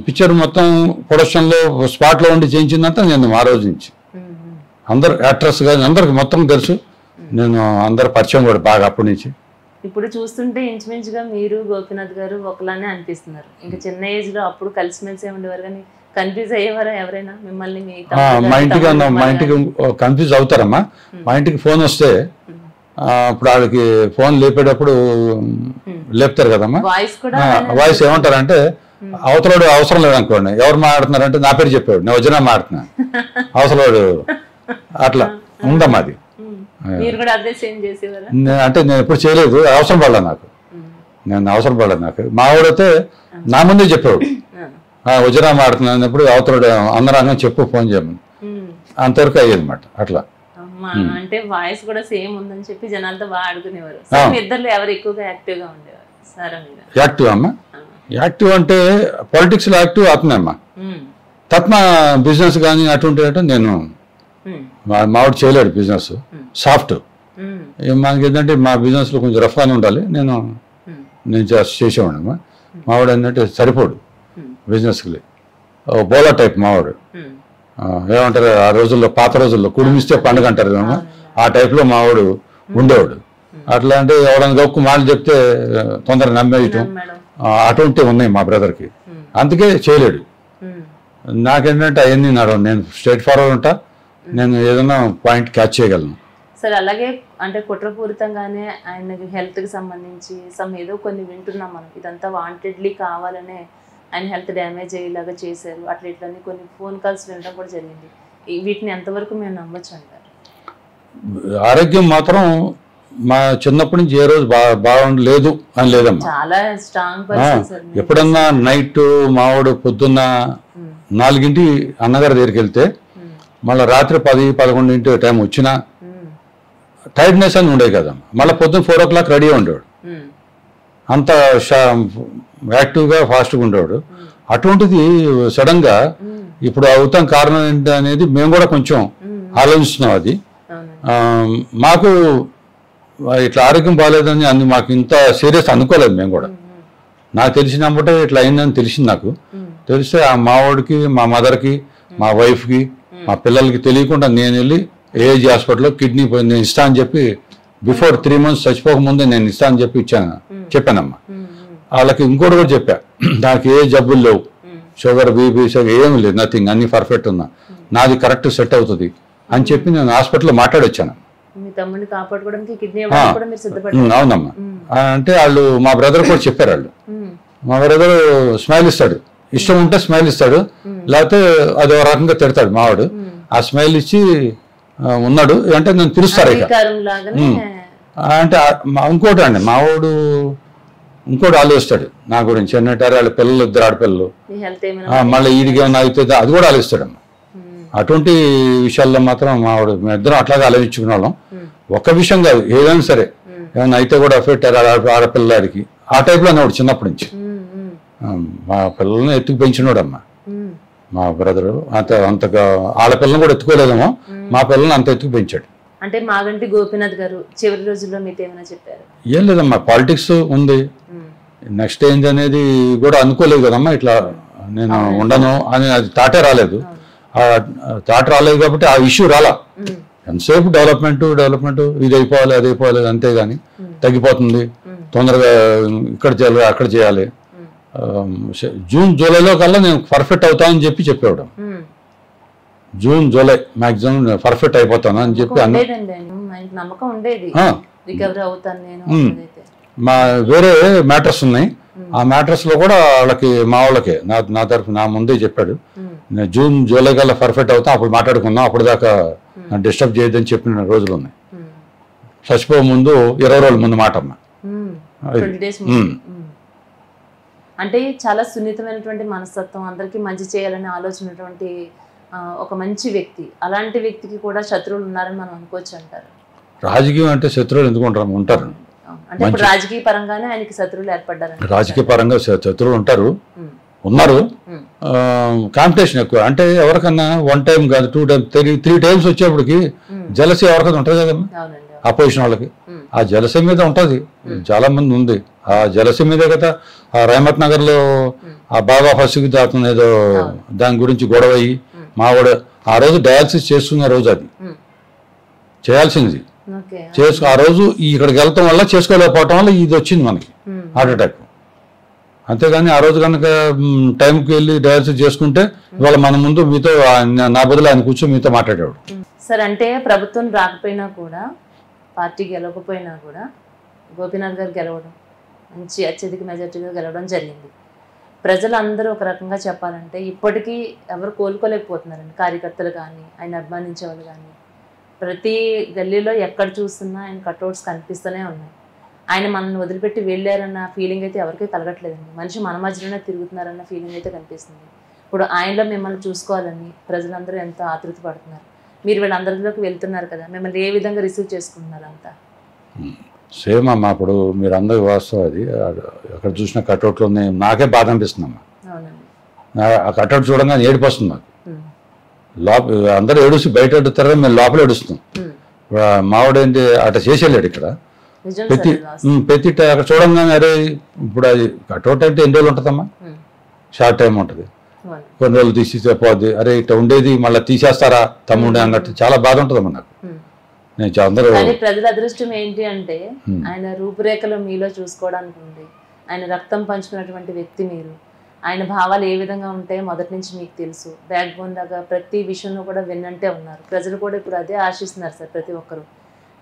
పిక్చర్ మొత్తం ప్రొడక్షన్ లో స్పాట్ లో ఉండి చేయించిందంతా నేను ఆ రోజు నుంచి. అందరు యాక్టర్స్ కానీ అందరికి మొత్తం తెలుసు. నేను అందరు పరిచయం కూడా బాగా అప్పటి నుంచి. ఇప్పుడు చూస్తుంటే ఇంచుమించుగా మీరు గోపీనాథ్ గారు ఒకలానే అనిపిస్తున్నారు. ఇంకా చిన్న ఏజ్ లో అప్పుడు కలిసిమెలిసి ఉండేవారు, కానీ కన్ఫ్యూజ్ అయ్యేవారా ఎవరైనా మిమ్మల్ని? మా ఇంటికి కన్ఫ్యూజ్ అవుతారమ్మా. మా ఇంటికి ఫోన్ వస్తే ఇప్పుడు వాళ్ళకి ఫోన్ లేపేటప్పుడు లేపుతారు కదమ్మా, వాయిస్ ఏమంటారంటే అవతలవాడు అవసరం లేదనుకోండి, ఎవరు మాట్లాడుతున్నారంటే నా పేరు చెప్పేవాడు, నేను వజ్రా మాట్లాడుతున్నా, అవసరవాడు అట్లా ఉందమ్మా. అది అంటే నేను ఎప్పుడు చేయలేదు, అవసరం పడలే నాకు. మా వాడైతే నా ముందే చెప్పేవాడు, వజ్రా మాట్లాడుతున్నా అన్నప్పుడు అవతలవాడు అందరంగా చెప్పు ఫోన్ చేయమని, అంతవరకు అయ్యేది అన్నమాట. అట్లా అంటే వాయిస్ కూడా సేమ్ ఉందని చెప్పి జనాలతో బాగా అడుగునేవారు. ఇద్దరు ఎవరు ఎక్కువగా యాక్టివ్ గా ఉండేవారు? యాక్టివ్ అమ్మా, యాక్టివ్ అంటే పాలిటిక్స్ లో యాక్టివ్ అతనే అమ్మా. తత్మ బిజినెస్ కానీ అటువంటి నేను మావాడు చేయలేడు బిజినెస్, సాఫ్ట్. మనకి ఏంటంటే మా బిజినెస్ లో కొంచెం రఫ్ గానే ఉండాలి. నేను చేసేవాడు అమ్మా. మావాడు ఏంటంటే సరిపోడు బిజినెస్కి, బోలా టైప్ మావాడు. ఏమంటారు ఆ రోజుల్లో, పాత రోజుల్లో కుడిమిస్తే పండుగ అంటారు కదా, ఆ టైప్లో మావాడు ఉండేవాడు. అట్లా అంటే ఎవరైనా గొప్ప మాటలు చెప్తే తొందరగా నమ్మేయటం అటువంటివి ఉన్నాయి మా బ్రదర్కి, అందుకే చేయలేడు. నాకేంటంటే అవన్నీ నేను స్ట్రైట్ ఫార్వర్డ్ ఉంటా, నేను ఏదైనా పాయింట్ క్యాచ్ చేయగలను. సరే, అలాగే అంటే కుట్రపూరితంగానే ఆయన హెల్త్కి సంబంధించి ఏదో కొన్ని వింటున్నాం మనం, ఇదంతా వాంటెడ్లీ కావాలనే ఆయన హెల్త్ డ్యామేజ్ అయ్యేలాగా చేశారు, అట్లా ఇట్లని కొన్ని ఫోన్ కాల్స్ వినడం కూడా జరిగింది. వీటిని ఎంతవరకు మేము నమ్మొచ్చు అంటారు? ఆరోగ్యం మాత్రం మా చిన్నప్పటి నుంచి ఏ రోజు బాగుండలేదు అని లేదమ్మా. చాలా స్ట్రాంగ్ పర్సన్. ఎప్పుడన్నా నైట్ మావాడు పొద్దున్న 4 అన్నగారి దగ్గరికి వెళ్తే మళ్ళీ రాత్రి 10-11 టైం వచ్చినా టైర్డ్నెస్ అని ఉండేది కదా. మళ్ళీ పొద్దున్న 4 o'clock రెడీగా ఉండేవాడు, అంత యాక్టివ్గా ఫాస్ట్గా ఉండేవాడు. అటువంటిది సడన్గా ఇప్పుడు అవుతాం కారణం ఏంటి అనేది మేము కూడా కొంచెం ఆలోచిస్తున్నాం. అది మాకు ఇట్లా ఆరోగ్యం బాగాలేదని మాకు ఇంత సీరియస్ అనుకోలేదు మేము కూడా. నాకు తెలిసినప్పుడే ఇట్లా అయిందని తెలిసింది. నాకు తెలిస్తే ఆ మావాడికి, మా మదర్కి, మా వైఫ్కి, మా పిల్లలకి తెలియకుండా నేను వెళ్ళి ఏజీ హాస్పిటల్లో కిడ్నీ పోయింది నేను ఇస్తా అని చెప్పి, బిఫోర్ 3 months చచ్చిపోకముందే నేను ఇస్తా అని చెప్పి చెప్పానమ్మా. వాళ్ళకి ఇంకోటి కూడా చెప్పా, నాకు ఏ జబ్బులు లేవు, షుగర్, బీపీ ఏమి లేదు, నథింగ్, అన్ని పర్ఫెక్ట్ ఉన్నా, నాది కరెక్ట్ సెట్ అవుతుంది అని చెప్పి నేను హాస్పిటల్లో మాట్లాడొచ్చాను. అవునమ్మా. అంటే వాళ్ళు మా బ్రదర్ కూడా చెప్పారు. వాళ్ళు మా బ్రదర్ స్మైల్ ఇస్తాడు, ఇష్టం ఉంటే స్మైల్ ఇస్తాడు, లేకపోతే అదో రకంగా తిడతాడు మావాడు. ఆ స్మైల్ ఇచ్చి ఉన్నాడు అంటే నేను పిలుస్తారు ఇక. అంటే ఇంకోటి అండి, మావాడు ఇంకోటి ఆలోచిస్తాడు నా గురించి ఏంటంటే, వాళ్ళ పిల్లలు 2 ఆడపిల్లలు, మళ్ళీ వీడికి ఏమైనా అయితే అది కూడా ఆలోచిస్తాడమ్మా. అటువంటి విషయాల్లో మాత్రం మావాడు మేము ఇద్దరం అట్లాగే ఆలోచించుకునే వాళ్ళం. ఒక్క విషయం కాదు, ఏదైనా సరే ఏమైనా అయితే కూడా ఎఫెక్ట్ ఆడపిల్లడికి ఆ టైప్లో అన్నాడు చిన్నప్పటి నుంచి. మా పిల్లల్ని ఎత్తుకు పెంచినాడమ్మా మా బ్రదరు. అంతగా ఆడపిల్లని కూడా ఎత్తుకోలేదేమో, మా పిల్లల్ని అంత ఎత్తుకు పెంచాడు. అంటే మాగంటి గోపీనాథ్ గారు చివరి రోజుల్లో మీతో ఏమైనా చెప్పారు? ఏం లేదమ్మా, పాలిటిక్స్ ఉంది, నెక్స్ట్ ఏంటి అనేది కూడా అనుకోలేదు కదమ్మా. ఇట్లా నేను ఉండను అని అది థాటే రాలేదు. థాట్ రాలేదు కాబట్టి ఆ ఇష్యూ రాలా. ఎంతసేపు డెవలప్మెంట్ ఇది అయిపోవాలి, అది అయిపోవాలి, అంతేగాని తగ్గిపోతుంది, తొందరగా ఇక్కడ చేయాలి, అక్కడ చేయాలి, జూన్ జూలైలో కల్లా నేను పర్ఫెక్ట్ అవుతానని చెప్పి చెప్పేవాడు. జూన్ జూలై మాక్సిమం పర్ఫెక్ట్ అయిపోతాను అని చెప్పి నమ్మకం ఉండేది. మా వేరే మ్యాటర్స్ ఉన్నాయి, ఆ మ్యాటర్స్ లో కూడా వాళ్ళకి మా వాళ్ళకే నా తరఫు నా ముందే చెప్పాడు, నేను జూన్ జూలై కల్లా పర్ఫెక్ట్ అవుతాం, అప్పుడు మాట్లాడుకుందాం, అప్పుడు దాకా డిస్టర్బ్ చేయొద్దని చెప్పిన రోజులు ఉన్నాయి. చచ్చిపోయే ముందు 20 రోజుల ముందు మాట అమ్మ. 20 days అంటే చాలా సున్నితమైనటువంటి మనస్తత్వం, అందరికీ మంచి చేయాలని ఆలోచనటువంటి ఒక మంచి వ్యక్తి. అలాంటి వ్యక్తికి కూడా శత్రువులు ఉన్నారని మనం అనుకోవచ్చు అంటారు. రాజకీయం అంటే శత్రువులు ఎందుకు ఉంటారు? అంటే ఇప్పుడు రాజకీయ పరంగానే ఆయనకి శత్రువులు ఏర్పడ్డారు. రాజకీయ పరంగా శత్రువులు ఉన్నారు. కాంపిటీషన్ ఎక్కువ. అంటే ఎవరికన్నా 1 time కాదు 2 times 3 times వచ్చేప్పటికి జలసీ ఎవరికైనా ఉంటుంది కదమ్మా అపోజిషన్ వాళ్ళకి. ఆ జలసీ మీద ఉంటుంది, చాలా మంది ఉంది. ఆ జలసీ మీదే కదా ఆ రహమత్ నగర్ లో ఆ బాబా ఫస్ట్కి దాని ఏదో దాని గురించి గొడవ అయ్యి మావాడు ఆ రోజు డయాలసిస్ చేసుకున్న రోజు, అది చేయాల్సింది ఆ రోజు ఇక్కడికి వెళ్ళటం వల్ల చేసుకోలేకపోవటం వల్ల ఇది వచ్చింది మనకి హార్ట్ అటాక్. అంతేగాని ఆ రోజు కనుక టైంకి వెళ్ళి డయాలసిస్ చేసుకుంటే ఇవాళ మన ముందు మీతో నా బదులు ఆయన కూర్చొని మీతో మాట్లాడేవాడు. సార్ అంటే ప్రభుత్వం రాకపోయినా కూడా, పార్టీ గెలవకపోయినా కూడా గోపీనాథ్ గారు గెలవడం, మంచి అత్యధిక మెజార్టీగా గెలవడం జరిగింది. ప్రజలందరూ ఒక రకంగా చెప్పాలంటే ఇప్పటికీ ఎవరు కోలుకోలేకపోతున్నారండి. కార్యకర్తలు కానీ, ఆయన అభిమానించే వాళ్ళు కానీ, ప్రతి గల్లీలో ఎక్కడ చూస్తున్నా ఆయన కట్అవుట్స్ కనిపిస్తూనే ఉన్నాయి. ఆయన మనల్ని వదిలిపెట్టి వెళ్ళారన్న ఫీలింగ్ అయితే ఎవరికీ కలగట్లేదండి. మనిషి మన మధ్యలోనే తిరుగుతున్నారన్న ఫీలింగ్ అయితే కనిపిస్తుంది. ఇప్పుడు ఆయనలో మిమ్మల్ని చూసుకోవాలని ప్రజలందరూ ఎంతో ఆతృత పడుతున్నారు. మీరు వీళ్ళందరిలోకి వెళ్తున్నారు కదా, మిమ్మల్ని ఏ విధంగా రిసీవ్ చేసుకుంటున్నారు అంతా? సేమ్ అమ్మా, ఇప్పుడు మీరు అందరూ వాస్తవం, అది అక్కడ చూసిన కట్అవుట్లు ఉన్నాయి. నాకే బాధ అనిపిస్తుందమ్మా. ఆ కట్అవుట్ చూడంగానే ఏడుపు వస్తుంది నాకు. అందరూ ఏడుస్తూ బయట ఏడుస్తారని మేము లోపల ఏడుస్తాం. మావాడేంటి అట్లా చేసేళ్ళాడు ఇక్కడ ప్రతి అక్కడ చూడంగానే, అరే ఇప్పుడు అది కట్అవుట్ అంటే ఎన్ని రోజులు ఉంటుందమ్మా? షార్ట్ టైం ఉంటుంది, కొన్ని రోజులు తీసేస్తే పోద్ది. అరే ఇట్లా ఉండేది మళ్ళీ తీసేస్తారా తమ్ముడే అన్నట్టు చాలా బాధ ఉంటుందమ్మా నాకు. ప్రజల అదృష్టం ఏంటి అంటే ఆయన రూపురేఖలు మీలో చూసుకోవడానికి ఉంది. ఆయన రక్తం పంచుకున్నటువంటి వ్యక్తి మీరు. ఆయన భావాలు ఏ విధంగా ఉంటాయో మొదటి నుంచి మీకు తెలుసు. బ్యాక్ బోన్ లాగా ప్రతి విషయంలో కూడా విన్నంటే ఉన్నారు. ప్రజలు కూడా ఇప్పుడు అదే ఆశిస్తున్నారు సార్. ప్రతి ఒక్కరు,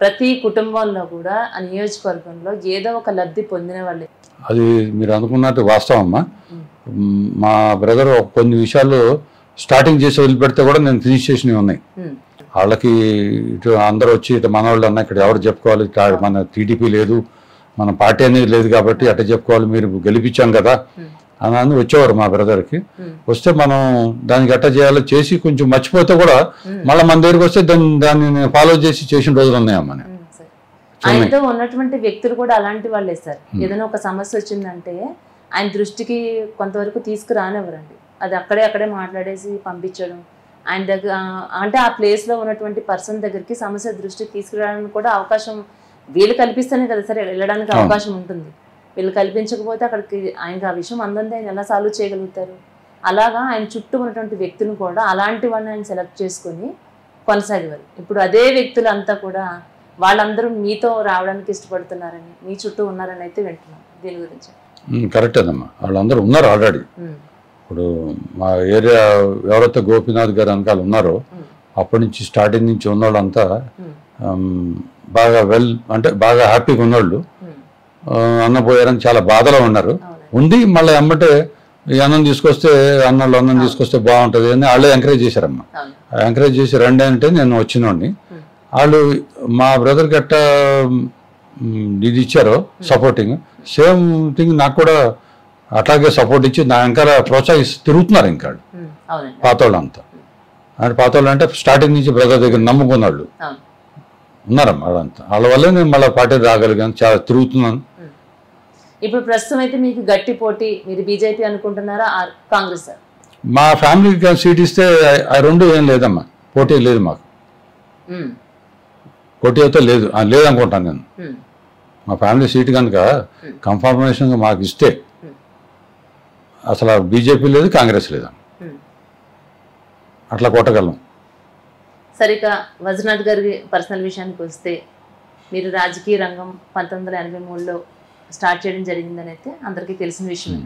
ప్రతి కుటుంబంలో కూడా ఆ నియోజకవర్గంలో ఏదో ఒక లబ్ధి పొందిన వాళ్ళే. అది మీరు అనుకున్నట్టు వాస్తవం అమ్మా. మా బ్రదర్ కొన్ని విషయాలు స్టార్టింగ్ చేసి వదిలిపెడితే కూడా నేను ఫినిష్ చేసినవి ఉన్నాయి. వాళ్ళకి ఇటు అందరూ వచ్చి ఇటు మన వాళ్ళు అన్న ఇక్కడ ఎవరు చెప్పుకోవాలి, మన టీడీపీ లేదు, మన పార్టీ అనేది లేదు కాబట్టి అట్ట చెప్పుకోవాలి, మీరు గెలిపించాం కదా అని వచ్చేవారు మా బ్రదర్కి. వస్తే మనం దానికి ఎట్ట చేయాలో చేసి కొంచెం మర్చిపోతే కూడా మళ్ళీ మన దగ్గరికి వస్తే దాన్ని ఫాలో చేసి చేసిన రోజులు ఉన్నాయమ్మా. ఆయనతో ఉన్నటువంటి వ్యక్తులు కూడా అలాంటి వాళ్ళే సార్. ఏదైనా ఒక సమస్య వచ్చిందంటే ఆయన దృష్టికి కొంతవరకు తీసుకురానివ్వరండి. అది అక్కడే మాట్లాడేసి పంపించడం. ఆయన దగ్గర అంటే ఆ ప్లేస్లో ఉన్నటువంటి పర్సన్ దగ్గరికి సమస్య దృష్టికి తీసుకురావడానికి కూడా అవకాశం వీళ్ళు కల్పిస్తేనే కదా సరే వెళ్ళడానికి అవకాశం ఉంటుంది. వీళ్ళు కల్పించకపోతే అక్కడికి ఆయనకు ఆ విషయం అందంది ఆయన ఎలా సాల్వ్ చేయగలుగుతారు? అలాగా ఆయన చుట్టూ ఉన్నటువంటి వ్యక్తులను కూడా అలాంటి వాళ్ళని ఆయన సెలెక్ట్ చేసుకొని కొనసాగేవారు. ఇప్పుడు అదే వ్యక్తులు అంతా కూడా వాళ్ళందరూ మీతో రావడానికి ఇష్టపడుతున్నారని, మీ చుట్టూ ఉన్నారని అయితే వింటున్నాం. దీని గురించి కరెక్టేనమ్మా, వాళ్ళందరూ ఉన్నారు ఆల్రెడీ. ఇప్పుడు మా ఏరియా ఎవరైతే గోపీనాథ్ గారు వెనకాల ఉన్నారో అప్పటి నుంచి స్టార్టింగ్ నుంచి ఉన్నవాళ్ళంతా బాగా అంటే బాగా హ్యాపీగా ఉన్నవాళ్ళు. అన్నపోయారని చాలా బాధలో ఉన్నారు. ఉంది మళ్ళీ అమ్మటే ఈ అన్నం తీసుకొస్తే అన్నం తీసుకొస్తే బాగుంటుంది అని వాళ్ళే ఎంకరేజ్ చేశారమ్మా. ఎంకరేజ్ చేసి రండి అంటే నేను వచ్చినోడిని. వాళ్ళు మా బ్రదర్కి ఎట్టా ఇది ఇచ్చారో సపోర్టింగ్, సేమ్ థింగ్ నాకు కూడా అట్లాగే సపోర్ట్ ఇచ్చి నా ఇంకా ప్రోత్సహిస్తూ తిరుగుతున్నారు. ఇంకా పాత వాళ్ళు అంతా అంటే పాత వాళ్ళు అంటే స్టార్టింగ్ నుంచి బ్రదర్ దగ్గర నమ్ముకున్న వాళ్ళు ఉన్నారమ్మా. వాళ్ళంతా వాళ్ళ వల్లే నేను మళ్ళీ పార్టీ రాగలిగాను, చాలా తిరుగుతున్నాను. ఇప్పుడు ప్రస్తుతం అయితే మీకు గట్టి పోటీ, మీరు బీజేపీ అనుకుంటున్నారా కాంగ్రెస్? మా ఫ్యామిలీకి సీట్ ఇస్తే ఆ రెండు ఏం లేదమ్మా, పోటీ లేదు మాకు. పోటీ అయితే లేదనుకుంటాను నేను. మా ఫ్యామిలీ సీట్ కనుక కన్ఫర్మేషన్గా మాకు ఇస్తే అసలు బీజేపీ లేదు, కాంగ్రెస్ లేదా, అట్లా కొట్టగలం. సరిగా వజ్రనాథ్ గారి పర్సనల్ విషయానికి వస్తే, మీరు రాజకీయ రంగం 1983లో స్టార్ట్ చేయడం జరిగిందని అయితే అందరికీ తెలిసిన విషయం.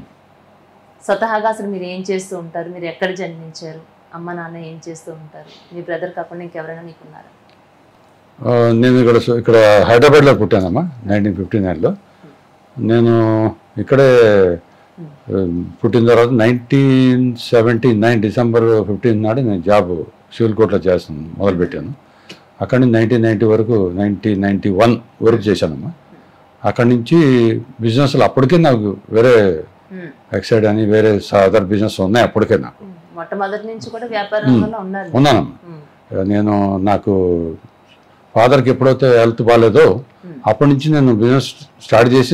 స్వతహాగా అసలు మీరు ఏం చేస్తూ ఉంటారు? మీరు ఎక్కడ జన్మించారు? అమ్మ నాన్న ఏం చేస్తూ ఉంటారు? మీ బ్రదర్ కాకుండా ఇంకెవరైనా మీకున్నారా? నేను ఇక్కడ హైదరాబాద్లో పుట్టానమ్మా. 1959లో నేను ఇక్కడే పుట్టిన తర్వాత 1979 December 15 నాడు నేను జాబ్ సివిల్ కోర్టులో చేస్తాను మొదలుపెట్టాను. అక్కడి నుంచి 1990 వరకు 1991 వరకు చేశానమ్మా. అక్కడి నుంచి బిజినెస్లు అప్పటికే నాకు వేరే ఎక్సైడ్ అని వేరే అదర్ బిజినెస్ ఉన్నాయి అప్పటికే నాకు. మొట్టమొదటి నుంచి కూడా వ్యాపార రంగంలో ఉన్నానమ్మా. నేను నాకు ఫాదర్కి ఎప్పుడైతే హెల్త్ బాగాలేదో అప్పటి నుంచి నేను బిజినెస్ స్టార్ట్ చేసి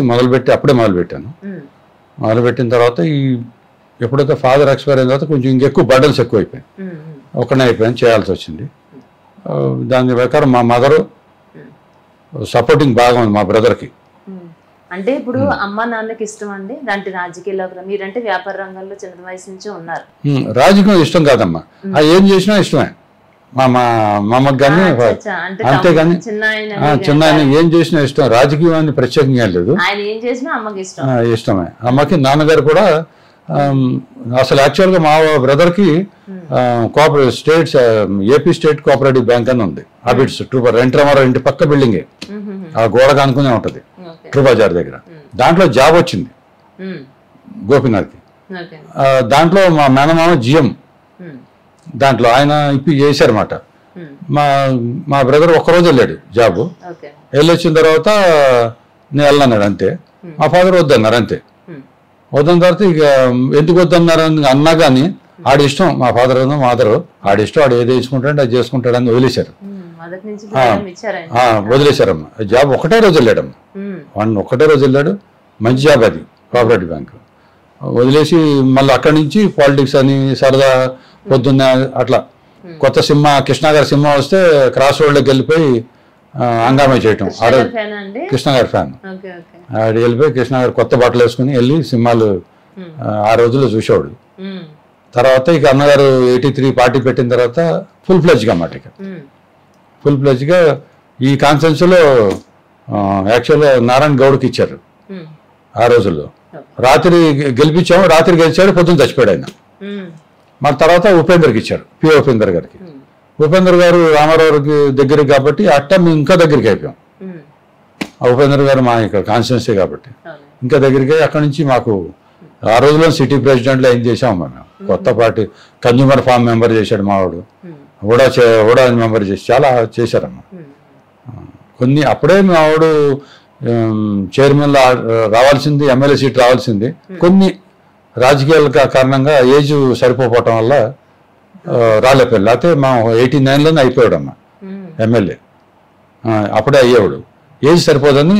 అప్పుడే మొదలుపెట్టాను. మొదలుపెట్టిన తర్వాత ఎప్పుడైతే ఫాదర్ ఎక్స్పైర్ అయిన తర్వాత కొంచెం ఇంకెక్కువ బర్డన్స్ ఎక్కువ అయిపోయాయి. ఒక్కనే అయిపోయాను, చేయాల్సి వచ్చింది. దాని ప్రకారం మా మదరు సపోర్టింగ్ బాగా ఉంది మా బ్రదర్కి. అంటే ఇప్పుడు అమ్మ నాన్నకి ఇష్టం అండి లాంటి రాజకీయాల్లో, మీరంటే వ్యాపార రంగంలో చిన్న వయసు నుంచి ఉన్నారు. రాజకీయం ఇష్టం కాదమ్మా, అది ఏం చేసినా ఇష్టమే. మా అమ్మకి కానీ అంతేగాని చిన్న ఆయన ఏం చేసినా ఇష్టం. రాజకీయాన్ని ప్రత్యేకంగా లేదు, ఆయన ఏం చేసినా అమ్మకి ఇష్టమే. అమ్మకి నాన్నగారు కూడా అసలు యాక్చువల్గా మా బ్రదర్కి ఏపీ స్టేట్ కోఆపరేటివ్ బ్యాంక్ అని ఉంది. హ్యాబిట్స్ ట్రూబర్ రెంట్రమారావు ఇంటి పక్క బిల్డింగే, ఆ గోడకు అనుకునే ఉంటుంది ట్రూ బజార్ దగ్గర. దాంట్లో జాబ్ వచ్చింది గోపీనాథ్కి. దాంట్లో మా మేనమామ జిఎం దాంట్లో ఆయన చేశారన్నమాట. మా బ్రదర్ ఒక్కరోజు వెళ్ళాడు జాబు. వెళ్ళొచ్చిన తర్వాత నేను వెళ్ళన్నాడు అంతే. మా ఫాదర్ వద్దన్నారు అంతే. వద్దన్న తర్వాత ఇక ఎందుకు వద్దన్నారు అన్నా కానీ ఆడి ఇష్టం, మా ఫాదర్ మాదరు ఆడి ఇష్టం, ఆడు ఏదో తీసుకుంటాడంటే అది చేసుకుంటాడని వదిలేశారు. వదిలేశారమ్మా. జాబ్ ఒకటే రోజు వెళ్ళాడమ్మా, ఒకటే రోజు వెళ్ళాడు. మంచి జాబ్ అది, కోఆపరేటివ్ బ్యాంక్. వదిలేసి మళ్ళీ అక్కడి నుంచి పాలిటిక్స్ అని సరదా పొద్దున్న అట్లా కొత్త సినిమా కృష్ణ గారి సినిమా వస్తే క్రాస్ రోడ్లోకి వెళ్ళిపోయి హంగామా చేయటం. కృష్ణ గారి ఫ్యాన్. ఆడ వెళ్ళిపోయి కృష్ణ గారు కొత్త బట్టలు వేసుకుని వెళ్ళి సినిమాలు ఆ రోజుల్లో చూసేవాడు. తర్వాత ఇక అన్నగారు 83 పార్టీ పెట్టిన తర్వాత ఫుల్ ఫ్లెడ్జ్గా అన్నమాట. ఇక ఫుల్ ఫ్లెడ్జ్గా ఈ కాన్ఫరెన్స్లో యాక్చువల్గా నారాయణ గౌడ్కి ఇచ్చారు ఆ రోజుల్లో. రాత్రి గెలిపించాము, రాత్రి గెలిచాడు, పొద్దున్న చచ్చిపోయాడు ఆయన. మన తర్వాత ఉపేందర్కి ఇచ్చారు, ఉపేందర్ గారికి. ఉపేందర్ గారు రామారావు దగ్గరికి కాబట్టి అట్ట మేము ఇంకా దగ్గరికి అయిపోయాం. ఉపేందర్ గారు మా ఇక్కడ కాన్స్టిట్యున్సీ కాబట్టి ఇంకా దగ్గరికి. అక్కడి నుంచి మాకు ఆ రోజులో సిటీ ప్రెసిడెంట్లో ఏం చేసాము మేము. కొత్త పార్టీ కన్జ్యూమర్ ఫార్మ్ మెంబర్ చేశాడు మావాడు, ఓడా మెంబర్ చేసి చాలా చేశారమ్మా. కొన్ని అప్పుడే మావాడు చైర్మన్లో రావాల్సింది, ఎమ్మెల్యే సీట్ రావాల్సింది. కొన్ని రాజకీయాల కారణంగా ఏజ్ సరిపోవటం వల్ల రాలేపోయాడు. లేకపోతే మా 89లోనే అయిపోయాడమ్మా ఎమ్మెల్యే. అప్పుడే అయ్యేవాడు, ఏజ్ సరిపోదని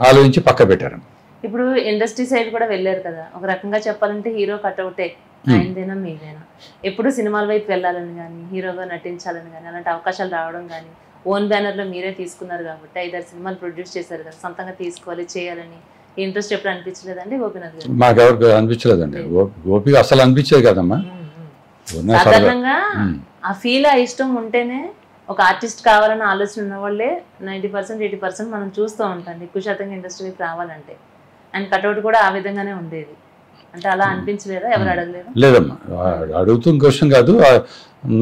ఆలోచించి పక్క పెట్టారమ్మా. ఇప్పుడు ఇండస్ట్రీ సైడ్ కూడా వెళ్ళారు కదా, ఒక రకంగా చెప్పాలంటే హీరో కట్అవుటే, ఆయనదేనా మీదేనా? ఎప్పుడు సినిమాల వైపు వెళ్ళాలని కానీ, హీరోగా నటించాలని కానీ, అలాంటి అవకాశాలు రావడం కానీ, ఓన్ బ్యానర్లో మీరే తీసుకున్నారు కాబట్టి 5-6 సినిమాలు ప్రొడ్యూస్ చేశారు కదా, సొంతంగా తీసుకోవాలి చేయాలని ఇంట్రెస్ట్ ఎప్పుడు అనిపించలేదండి గోపీనాథ్ గారు? మాకెవరికి అనిపించలేదండి. గోపి అసలు అనిపించేది కదమ్మా. సాధారణంగా ఆ ఫీల్, ఆ ఇష్టం ఉంటేనే ఒక ఆర్టిస్ట్ కావాలన్న ఆలోచన ఉన్న వాళ్ళే 90% 80% మనం చూస్తూ ఉంటాం ఎక్కువ శాతంగా ఇండస్ట్రీకి రావాలంటే. అండ్ కట్అవుట్ కూడా ఆ విధంగానే ఉండేది. అంటే అలా అనిపించలేదా? ఎవరు అడగలేదు? లేదమ్మా, అడుగుతున్న క్వశ్చన్ కాదు.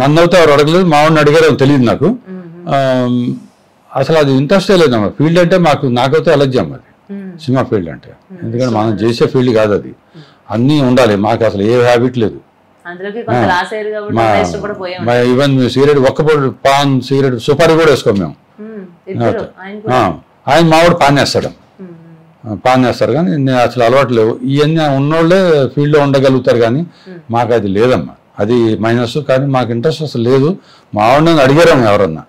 నన్ను అయితే ఎవరు అడగలేదు, మా వాడిని అడిగారో తెలియదు నాకు. అసలు అది ఇంట్రెస్టే లేదమ్మా. ఫీల్డ్ అంటే నాకైతే అలర్జీ అమ్మ అది, సినిమా ఫీల్డ్ అంటే. ఎందుకంటే మనం చేసే ఫీల్డ్ కాదు అది, అన్నీ ఉండాలి. మాకు అసలు ఏ హ్యాబిట్ లేదు. ఈవెన్ సిగరెట్ ఒక్కపొడి పాన్ సిగరెట్ సుపారీ కూడా వేసుకోం మేము. ఆయన మావాడు పాన్ వేస్తాడు, కానీ నేను అసలు అలవాటు లేవు. ఇవన్నీ ఉన్నోళ్ళే ఫీల్డ్లో ఉండగలుగుతారు, కానీ మాకు అది లేదమ్మా. అది మైనస్. కానీ మాకు ఇంట్రెస్ట్ అసలు లేదు. మా ఆవిడ అడిగారేమో ఎవరన్నా,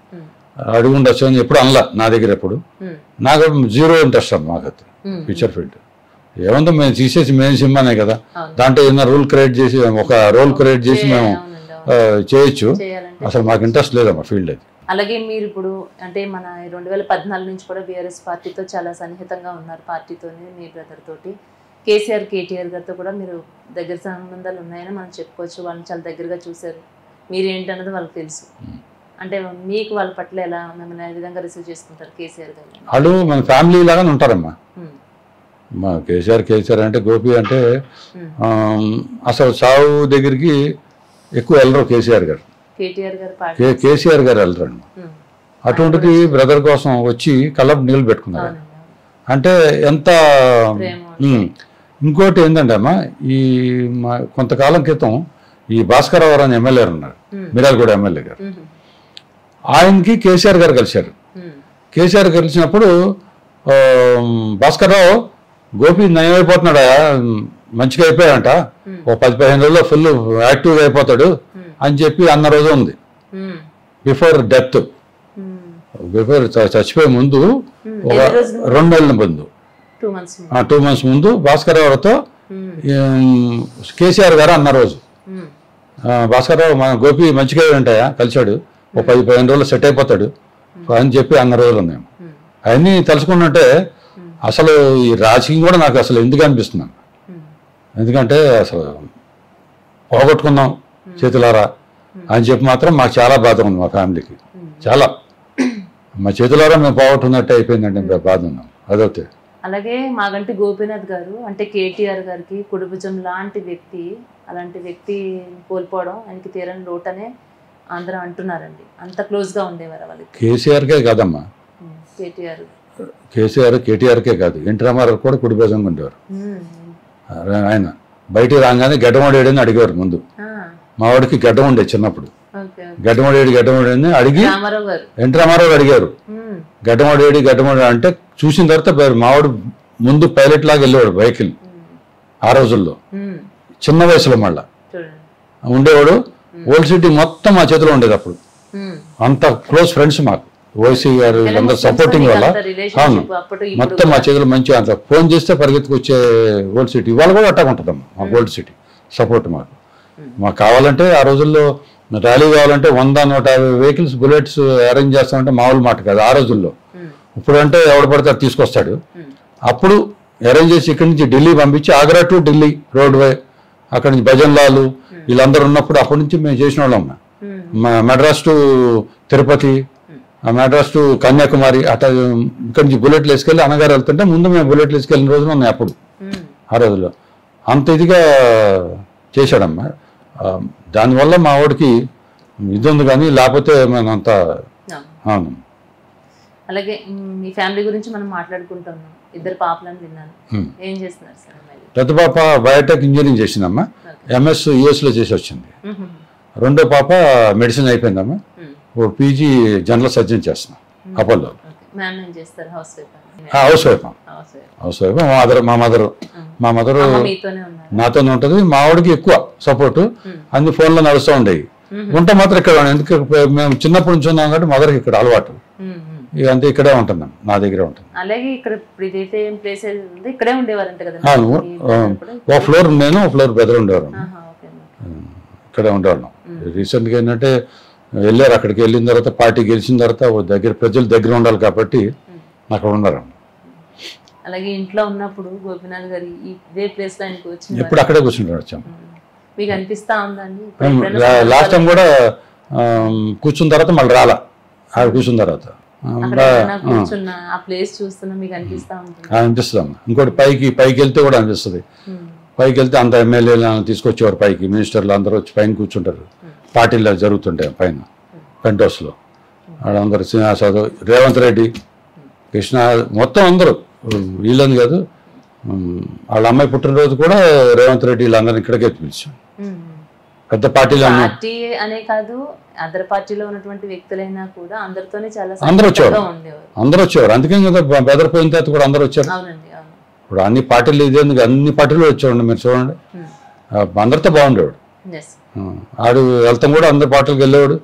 అడిగి ఉండొచ్చు అని ఎప్పుడు అనలా నా దగ్గర. ఎప్పుడు నాకు 0 ఇంట్రెస్ట్ అమ్మ మాకు అది పిక్చర్ ఫీల్డ్. ఏమంటే మేము తీసేసి మెయిన్ సినిమానే కదా, దాంట్లో ఏదైనా రూల్ క్రియేట్ చేసి ఒక రోల్ క్రియేట్ చేసి మేము చేయొచ్చు. అసలు మాకు ఇంట్రెస్ట్ లేదమ్మా ఫీల్డ్ అది. అలాగే మీరు ఇప్పుడు అంటే మన 2014 నుంచి కూడా బీఆర్ఎస్ పార్టీతో చాలా సన్నిహితంగా ఉన్నారు. పార్టీతోనే మీ బ్రదర్ తోటి కేసీఆర్ కేటీఆర్ గారితో కూడా మీరు దగ్గర సంబంధాలు ఉన్నాయని మనం చెప్పుకోవచ్చు. వాళ్ళని చాలా దగ్గరగా చూశారు. మీరు ఏంటన్నది వాళ్ళకి తెలుసు. అంటే మీకు వాళ్ళ పట్ల ఎలా, మిమ్మల్ని ఏ విధంగా రిసీవ్ చేసుకుంటారు కేసీఆర్ గారు? వాళ్ళు మన ఫ్యామిలీ లాగానే ఉంటారమ్మా. మా కేసీఆర్ అంటే గోపి అంటే అసలు సావు దగ్గరికి ఎక్కువ వెళ్ళరు కేసీఆర్ గారు, కేసీఆర్ గారు వెళ్ళరండి. అటువంటిది బ్రదర్ కోసం వచ్చి కళ్ళకు నీళ్ళు పెట్టుకున్నారు. అంటే ఎంత ఇంకోటి ఏంటంటే అమ్మా ఈ కొంతకాలం క్రితం ఈ భాస్కరరావు అని ఎమ్మెల్యే ఉన్నారు, మిర్యాలగూడ ఎమ్మెల్యే గారు. ఆయనకి కేసీఆర్ గారు కలిశారు. కేసీఆర్ కలిసినప్పుడు భాస్కర్రావు గోపి నయం అయిపోతున్నాడా, మంచిగా అయిపోయాడంట, ఓ 10-15 రోజుల్లో ఫుల్ యాక్టివ్గా అయిపోతాడు అని చెప్పి అన్న రోజు ఉంది. బిఫోర్ డెత్, బిఫోర్ చచ్చిపోయే ముందు ఒక 2 నెలల ముందు, 2 months ముందు భాస్కర్రావుతో కేసీఆర్ గారు అన్న రోజు భాస్కర్రావు మన గోపి మంచిగా ఉంటాయా, కలిశాడు, ఓ 10-15 రోజులు సెట్ అయిపోతాడు అని చెప్పి అన్న రోజులు ఉన్నాయి. అవన్నీ తెలుసుకున్నట్టే అసలు ఈ రాజకీయం కూడా నాకు అసలు ఎందుకు అనిపిస్తున్నాను, ఎందుకంటే అసలు పోగొట్టుకున్నాం చేతులారా అని చెప్పి మాత్రం మాకు చాలా బాధ ఉంది. మా ఫ్యామిలీకి చాలా మా చేతులారా మేము పోగొట్టుకున్నట్టే అయిపోయిందంటే బాధ ఉన్నాం. అదైతే అలాగే మాగంటి గోపీనాథ్ గారు అంటే కేటీఆర్ గారికి కుడిభుజం లాంటి వ్యక్తి, అలాంటి వ్యక్తి కోల్పోవడం ఆయనకి తీరని లోటనే అందరూ అంటున్నారండి. అంత క్లోజ్గా ఉండేవారు వాళ్ళకి. కేసీఆర్కే కాదమ్మా, కేటీఆర్కే కాదు, ఎన్టీ రామారావు కూడా కుడిభుజంగా ఉండేవారు. ఆయన బయటికి రాగానే గడ్డమడేడని అడిగేవారు ముందు. మా వాడికి గడ్డం ఉండే చిన్నప్పుడు, గడ్డమడేడి అడిగి ఎన్టీ రామారావు అడిగారు, గడ్డమడేడి అంటే చూసిన తర్వాత మావాడు ముందు పైలట్ లాగా వెళ్ళేవాడు వెహికల్. ఆ రోజుల్లో చిన్న వయసులో మళ్ళా ఉండేవాడు. ఓల్డ్ సిటీ మొత్తం మా చేతిలో ఉండేది అప్పుడు. అంత క్లోజ్ ఫ్రెండ్స్ మాకు, ఓసీ గారు అందరూ సపోర్టింగ్ వల్ల అవును మొత్తం మా చేతిలో మంచిగా అంత ఫోన్ చేస్తే పరిగెత్తుకు వచ్చే ఓల్డ్ సిటీ. ఇవాళ కూడా అట్టాగా ఉంటుందమ్మా మా ఓల్డ్ సిటీ సపోర్ట్ మాకు. మాకు కావాలంటే ఆ రోజుల్లో ర్యాలీ కావాలంటే 100-150 వెహికల్స్ బుల్లెట్స్ అరేంజ్ చేస్తామంటే మామూలు మాట కాదు ఆ రోజుల్లో. ఇప్పుడు అంటే ఎవడు పడితే తీసుకొస్తాడు. అప్పుడు అరేంజ్ చేసి ఇక్కడి నుంచి ఢిల్లీ పంపించి ఆగ్రా టు ఢిల్లీ రోడ్ వే, అక్కడి నుంచి భజన్ లాలు వీళ్ళందరూ ఉన్నప్పుడు అప్పటి నుంచి మేము చేసిన వాళ్ళం. మెడ్రాస్ టు తిరుపతి, మెడ్రాస్ టు కన్యాకుమారి అట్లా ఇక్కడి నుంచి బుల్లెట్లు వేసుకెళ్ళి అన్నగారు వెళ్తుంటే ముందు మేము బుల్లెట్లు వేసుకెళ్ళిన రోజులు ఉన్నాయి అప్పుడు. ఆ రోజుల్లో అంత ఇదిగా చేశాడమ్మా. దానివల్ల మా వాడికి ఇది ఉంది, కానీ లేకపోతే మనం అంతా. అవును. అలాగే మీ ఫ్యామిలీ గురించి మనం మాట్లాడుకుంటున్నాం. 2 పాపలను విన్నాను, ఏం చేస్తున్నారు సార్? పెద్ద పాప బయోటెక్ ఇంజనీరింగ్ చేసిందమ్మా, MS US లో చేసి వచ్చింది. రెండో పాప మెడిసిన్ అయిపోయిందమ్మా, PG జనరల్ సర్జన్ చేస్తున్నాం అపోలో. House wife. మా మదర్ నాతోనే ఉంటుంది. మా వాడికి ఎక్కువ సపోర్టు, అన్ని ఫోన్లో నడుస్తూ ఉండేవి. ఉంటే మాత్రం ఇక్కడ ఎందుకు మేము చిన్నప్పటి నుంచి ఉన్నాం కాబట్టి మదర్కి ఇక్కడ అలవాటు, ఇక అంతే ఇక్కడే ఉంటున్నాం, నా దగ్గరే ఉంటుంది. అలాగే ఇక్కడ ఇక్కడే ఉండేవారంట కదా? ఓ ఫ్లోర్ నేను, ఓ ఫ్లోర్ బెదర్ ఉండేవారు, ఇక్కడే ఉండేవాళ్ళం. రీసెంట్గా ఏంటంటే వెళ్ళారు, అక్కడికి వెళ్ళిన తర్వాత పార్టీ గెలిచిన తర్వాత దగ్గర ప్రజలు దగ్గర ఉండాలి కాబట్టి అక్కడ ఉన్నారు. అలాగే ఇంట్లో ఉన్నప్పుడు గోపీనాథ్ గారి ఇదే ప్లేస్ లో ఆయనకు వచ్చి ఎప్పుడు అక్కడే కూర్చుంటారు. వచ్చాము. మీకు అనిపిస్తా ఉందండి? లాస్ట్ టైం కూడా కూర్చున్న తర్వాత మళ్ళీ రాలా, ఆడ కూర్చున్న తర్వాత కూర్చున్న ఆ ప్లేస్ చూస్తున్నా మీకు అనిపిస్తా ఉంటుంది? అనిపిస్తుంది అమ్మా. ఇంకోటి పైకి వెళ్తే కూడా అనిపిస్తుంది. పైకి వెళ్తే అంత ఎమ్మెల్యేలను తీసుకొచ్చేవారు పైకి, మినిస్టర్లు అందరూ వచ్చి పైన కూర్చుంటారు. పార్టీలు జరుగుతుంటాయి పైన పెంట్ హౌస్లో. అందరూ శ్రీనివాస్ యాదవ్, రేవంత్ రెడ్డి, కృష్ణ మొత్తం అందరూ, వీళ్ళని కాదు వాళ్ళ అమ్మాయి పుట్టినరోజు కూడా రేవంత్ రెడ్డి వీళ్ళందరినీ ఇక్కడికే పిలిచాం. పెద్ద పార్టీలు అనే కాదు, అదర్ పార్టీలో ఉన్నటువంటి వ్యక్తులైనా కూడా అందరితోనే చాలా అందరూ వచ్చేవారు. అందుకే కదా బెదరిపోయిన తర్వాత కూడా అందరూ వచ్చారు. ఇప్పుడు అన్ని పార్టీలు ఇదేందుకు అన్ని పార్టీలు వచ్చేవాడు, మీరు చూడండి అందరితో బాగుండేవాడు. ఆడు వెళ్తాం కూడా అందరి పార్టీలకు వెళ్ళేవాడు,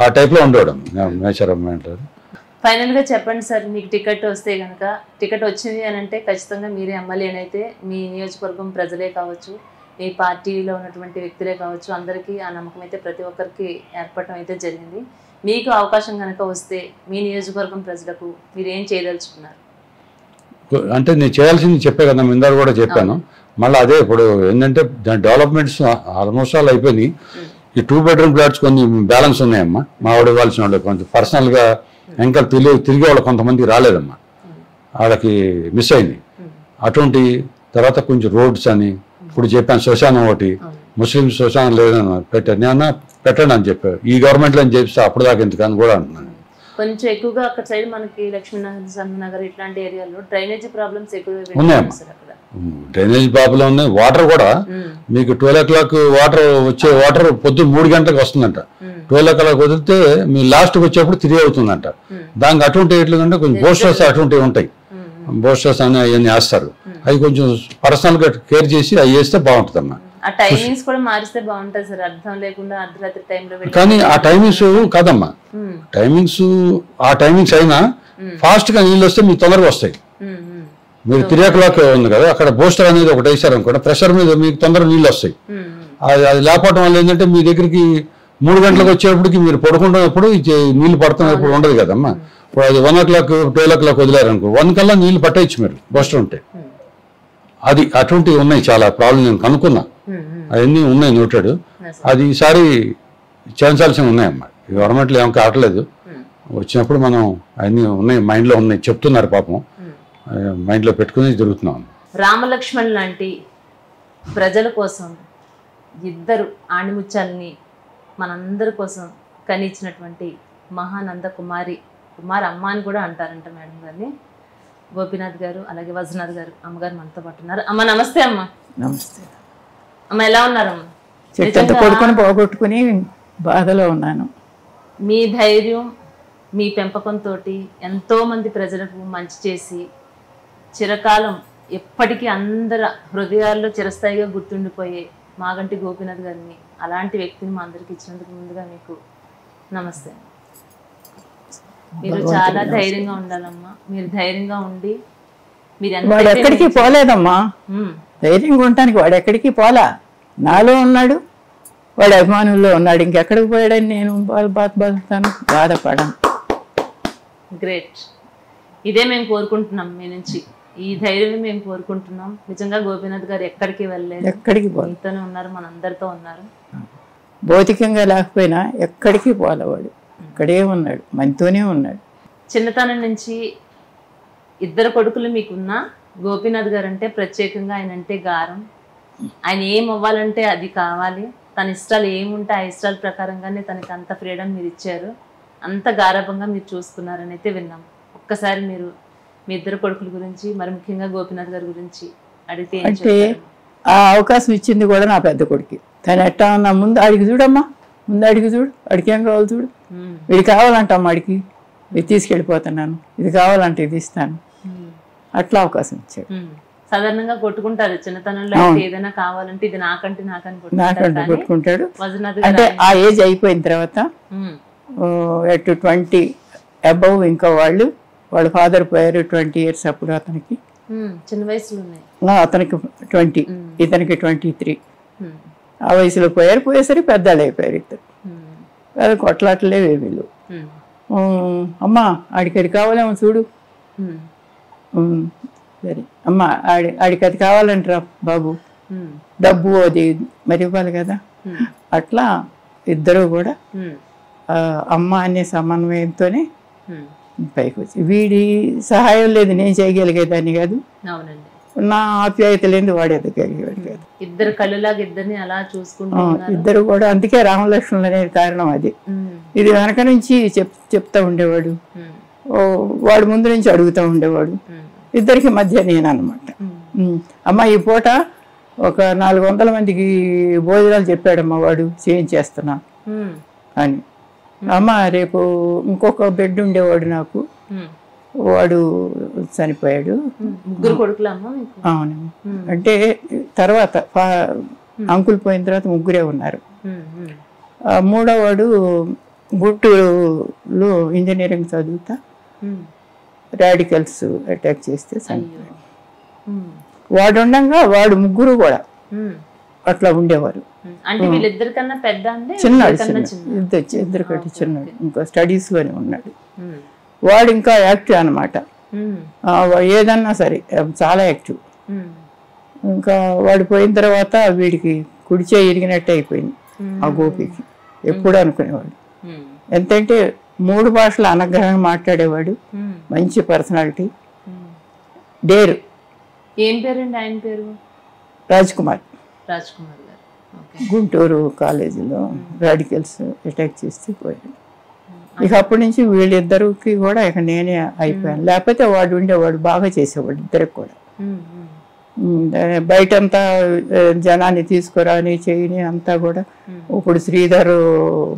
ఆ టైప్లో ఉండేవాడు నేచర్ అమ్మాయి అంటారు. ఫైనల్ గా చెప్పండి సార్, మీకు టికెట్ వస్తే కనుక, టికెట్ వచ్చింది అని అంటే ఖచ్చితంగా మీరే ఎమ్మెల్యేనైతే మీ నియోజకవర్గం ప్రజలే కావచ్చు, మీ పార్టీలో ఉన్నటువంటి వ్యక్తులే కావచ్చు, అందరికీ ఆ నమ్మకం అయితే ప్రతి ఒక్కరికి ఏర్పడటం అయితే జరిగింది. మీకు అవకాశం కనుక వస్తే మీ నియోజకవర్గం ప్రజలకు మీరు ఏం చేయదలుచుకున్నారు? అంటే నేను చేయాల్సింది చెప్పే కదా, ఇందాక కూడా చెప్పాను. మళ్ళీ అదే ఇప్పుడు ఏంటంటే దాని డెవలప్మెంట్స్ ఆల్మోస్ట్ ఆల్ అయిపోయినాయి. ఈ 2 bedroom ఫ్లాట్స్ కొన్ని బ్యాలెన్స్ ఉన్నాయమ్మా, మా వాడు ఇవ్వాల్సిన వాళ్ళు కొంచెం పర్సనల్గా ఇంకా తిరిగే వాళ్ళు కొంతమంది రాలేదమ్మా, వాళ్ళకి మిస్ అయింది. అటువంటి తర్వాత కొంచెం రోడ్స్ అని ఇప్పుడు చెప్పాను, శ్మశానం ఒకటి ముస్లిం శ్మశానం లేదని పెట్టారు. నేను పెట్టండి అని చెప్పారు, ఈ గవర్నమెంట్లో అని చెప్పిస్తే అప్పుడు దాకా ఎందుకు అని కూడా అంటున్నాను. కొంచెం ఎక్కువగా అక్కడ సైడ్ మనకి లక్ష్మీనగర్ నగర్ ఇట్లాంటి ఏరియాలో డ్రైనేజీ ప్రాబ్లమ్స్ ఎక్కువ ఉన్నాయమ్మా. అక్కడ. డ్రైనేజ్ ప్రాబ్లం ఉన్నాయి. వాటర్ కూడా మీకు 12 o'clock వాటర్ వచ్చే వాటర్ పొద్దున్న 3 గంటలకు వస్తుందంట. 12 o'clock వదిలితే మీ లాస్ట్కి వచ్చేప్పుడు 3 అవుతుందంట. దానికి అటువంటి ఎట్లుందంటే కొంచెం బోస్టర్స్ అటువంటివి ఉంటాయి. బోస్టర్స్ అని అవన్నీ వేస్తారు. అవి కొంచెం పర్సనల్ గా కేర్ చేసి అవి వేస్తే బాగుంటుందమ్మా. ఆ టైమింగ్స్ కూడా మారిస్తే బాగుంటుంది సార్, అర్థం లేకుండా అర్ధరాత్రి టైంలో. కానీ ఆ టైమింగ్స్ కాదమ్మా, ఆ టైమింగ్స్ అయినా ఫాస్ట్ గా నీళ్ళు వస్తే మీకు తొందరగా వస్తాయి. మీరు 3 o'clock ఉంది కదా, అక్కడ బూస్టర్ అనేది ఒకటి వేసారు అనుకోండి, ప్రెషర్ మీద మీకు తొందరగా నీళ్ళు వస్తాయి. అది లేకపోవడం వల్ల ఏంటంటే మీ దగ్గరికి 3 గంటలకు వచ్చేప్పటికి మీరు పడుకుంటున్నప్పుడు నీళ్లు పడుతున్నప్పుడు ఉండదు కదమ్మా. ఇప్పుడు అది 1 o'clock 12 o'clock వదిలేరనుకో, 1 కల్లా నీళ్లు పట్టేయచ్చు మీరు బూస్టర్ ఉంటే. అది అటువంటివి ఉన్నాయి, చాలా ప్రాబ్లం నేను కనుక్కున్నా, అవన్నీ ఉన్నాయి నోటాడు. అది ఈసారి చేయించాల్సి ఉన్నాయమ్మా. గవర్నమెంట్లో ఏం కావట్లేదు, వచ్చినప్పుడు మనం అన్నీ ఉన్నాయి, మైండ్లో ఉన్నాయి, చెప్తున్నారు పాపం, మైండ్లో పెట్టుకుని జరుగుతున్నాం. రామలక్ష్మణ్ లాంటి ప్రజల కోసం ఇద్దరు ఆణిముత్యాలని మనందరి కోసం కనిచ్చినటువంటి మహానంద కుమార్ అమ్మ అని కూడా అంటారంట మేడం గారిని. గోపీనాథ్ గారు అలాగే వజ్రనాథ్ గారు అమ్మగారు మనతో పాటు ఉన్నారు. అమ్మ నమస్తే. అమ్మ నమస్తే. అమ్మ ఎలా ఉన్నారమ్మ? చెట్టు కొడుకుని పోగొట్టుకుని బాధలో ఉన్నాను. మీ ధైర్యం, మీ పెంపకంతో ఎంతో మంది ప్రజలకు మంచి చేసి చిరకాలం ఎప్పటికీ అందరి హృదయాల్లో చిరస్థాయిగా గుర్తుండిపోయే మాగంటి గోపీనాథ్ గారిని, అలాంటి వ్యక్తిని మా అందరికి ఇచ్చినందుకు ముందుగా మీకు నమస్తే. మీరు చాలా ధైర్యంగా ఉండాలమ్మా. మీరు ధైర్యంగా ఉండి వాడు ఎక్కడికి పోలేదమ్మా. ధైర్యంగా ఉండటానికి వాడు ఎక్కడికి పోలా, నాలో ఉన్నాడు, వాడు అభిమానుల్లో ఉన్నాడు. ఇంకెక్కడికి పోయాడని నేను బాధపడతాను, బాధపడను. గ్రేట్. ఇదే మేము కోరుకుంటున్నాం మీ నుంచి, ఈ ధైర్యం మేము కోరుకుంటున్నాం. నిజంగా గోపీనాథ్ గారు ఎక్కడికి వెళ్ళలేదు, ఎక్కడికి మీతోనే ఉన్నారు, మనందరితో ఉన్నారు. భౌతికంగా లేకపోయినా ఎక్కడికి పోలేవాడు, ఇక్కడే ఉన్నాడు, మనతోనే ఉన్నాడు. చిన్నతనం నుంచి ఇద్దరు కొడుకులు మీకున్నా గోపీనాథ్ గారు అంటే ప్రత్యేకంగా ఆయన అంటే గారం. ఆయన ఏం అవ్వాలంటే అది కావాలి, తన ఇష్టాలు ఏముంటే ఆ ఇష్టాల ప్రకారంగానే తనకి అంత ఫ్రీడమ్ మీరు ఇచ్చారు, అంత గారాభంగా మీరు చూసుకున్నారని అయితే విన్నాం. ఒక్కసారి మీరు మీ ఇద్దరు కొడుకుల గురించి, మరి ముఖ్యంగా గోపీనాథ్ గారి గురించి అడిగితే అంటే ఆ అవకాశం ఇచ్చింది కూడా నా పెద్ద కొడుకు. తను ఎట్టా ఉన్నా ముందు అడిగి చూడమ్మా, ముందు అడిగి చూడు, అడిగి ఏం కావాలి చూడు, ఇది కావాలంటమ్మా అడిగి ఇది తీసుకెళ్ళిపోతున్నాను, ఇది కావాలంటే ఇది ఇస్తాను, అట్లా అవకాశం ఇచ్చాడు. సాధారణంగా కొట్టుకుంటారు చిన్నతనంలో, ఏదైనా కావాలంటే ఇది నాకంటే నాకంటే కొట్టుకుంటాడు. అంటే ఆ ఏజ్ అయిపోయిన తర్వాత ఎట్ 20 అబౌవ్ ఇంకా వాళ్ళ ఫాదర్ పోయారు 20 years అప్పుడు అతనికి, చిన్న వయసులో అతనికి 20, ఇతనికి 23. ఆ వయసులో పోయేసరికి పెద్దలు అయిపోయారు ఇద్దరు. అది కొట్లాటలేవే వీళ్ళు. అమ్మా ఆడికి అది కావాలేమో చూడు, సరే అమ్మ ఆడికి అది కావాలంటారా బాబు, డబ్బు అది మరి ఇవ్వాలి కదా. అట్లా ఇద్దరు కూడా అమ్మ అనే సమన్వయంతోనే పైకి వచ్చి, వీడి సహాయం లేదు నేను చేయగలిగేదాన్ని కాదు, నా ఆప్యాయత లేదు వాడు ఎదగలిగేవాడు కాదు. ఇద్దరు కళ్ళులాగా ఇద్దరిని అలా చూసుకుంటూ ఇద్దరు కూడా. అందుకే రామలక్ష్మణులు అనేది కారణం అది. ఇది వెనక నుంచి చెప్తా ఉండేవాడు, వాడు ముందు నుంచి అడుగుతూ ఉండేవాడు. ఇద్దరికి మధ్య నేనన్నమాట. అమ్మ ఈ పూట ఒక 400 మందికి భోజనాలు చెప్పాడమ్మా వాడు, చేయించేస్తున్నా అని. అమ్మ రేపు ఇంకొక బిడ్డ ఉండేవాడు నాకు, వాడు చనిపోయాడు. అవును. అంటే తర్వాత అంకుల్ పోయిన తర్వాత ముగ్గురే ఉన్నారు. మూడోవాడు గుంటూరులో ఇంజనీరింగ్ చదువుతా రాడికల్స్ అటాక్ చేస్తే చనిపోయాడు. వాడు ఉండగా వాడు ముగ్గురు కూడా అట్లా ఉండేవారు. చిన్నాడు, ఇద్దరు కట్టి చిన్నాడు, ఇంకా స్టడీస్ లోనే ఉన్నాడు. వాడు ఇంకా యాక్టివ్ అనమాట, ఏదన్నా సరే చాలా యాక్టివ్. ఇంకా వాడు పోయిన తర్వాత వీడికి కుడిచే ఇరిగినట్టే అయిపోయింది ఆ గోపికి. ఎప్పుడు అనుకునేవాడు, ఎంతంటే 3 భాషలు అనగ్రహంగా మాట్లాడేవాడు, మంచి పర్సనాలిటీ, డేరు. ఏం పేరండి ఆయన పేరు? రాజ్కుమార్. రాజ్కుమార్ గారు గుంటూరు కాలేజీలో రాడికల్స్ అటాక్ చేస్తే పోయాడు. ఇక అప్పటి నుంచి వీళ్ళిద్దరికి కూడా ఇక నేనే అయిపోయాను. లేకపోతే వాడు ఉండేవాడు, బాగా చేసేవాడు ఇద్దరికి కూడా. బయటంతా జనాన్ని తీసుకురాని చేయని అంతా కూడా. ఇప్పుడు శ్రీధర్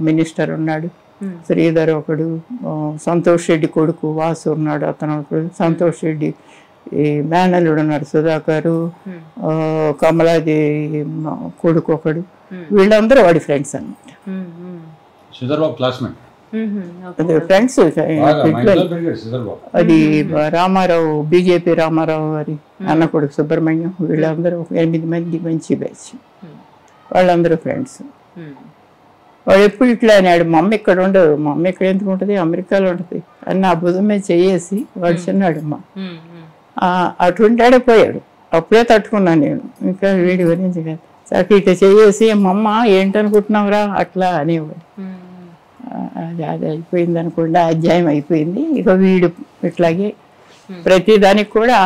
మినిస్టర్ ఉన్నాడు, శ్రీధర్ ఒకడు, సంతోష్ రెడ్డి కొడుకు వాసు ఉన్నాడు, అతను ఒకడు, సంతోష్ రెడ్డి ఈ మేనల్లుడు ఉన్నాడు సుధాకరు, కమలాది కొడుకు ఒకడు, వీళ్ళందరూ వాడి ఫ్రెండ్స్ అన్నమాట. ఫ్రెండ్స్. అది రామారావు, బీజేపీ రామారావు గారి అన్న కొడుకు సుబ్రహ్మణ్యం, వీళ్ళందరూ 8 మంది మంచి బ్యాచ్, వాళ్ళందరూ ఫ్రెండ్స్. వాడు ఎప్పుడు ఇట్లా అన్నాడు, మా అమ్మ ఇక్కడ ఉండదు, మా అమ్మ ఇక్కడ ఎందుకు ఉంటుంది, అమెరికాలో ఉంటుంది అని నా భుజం మీద చేసి వాడు చిన్నాడు. అమ్మ అటుంటాడే పోయాడు, అప్పుడే తట్టుకున్నాను నేను, ఇంకా వీడి గురించి కాదు. సరే ఇట్లా చేసి మా అమ్మ ఏంటనుకుంటున్నావురా అట్లా అనేవాడు. అది అయిపోయింది అనుకోండి, అధ్యాయం అయిపోయింది. ఇక వీడు ఇట్లాగే ప్రతి దానికి కూడా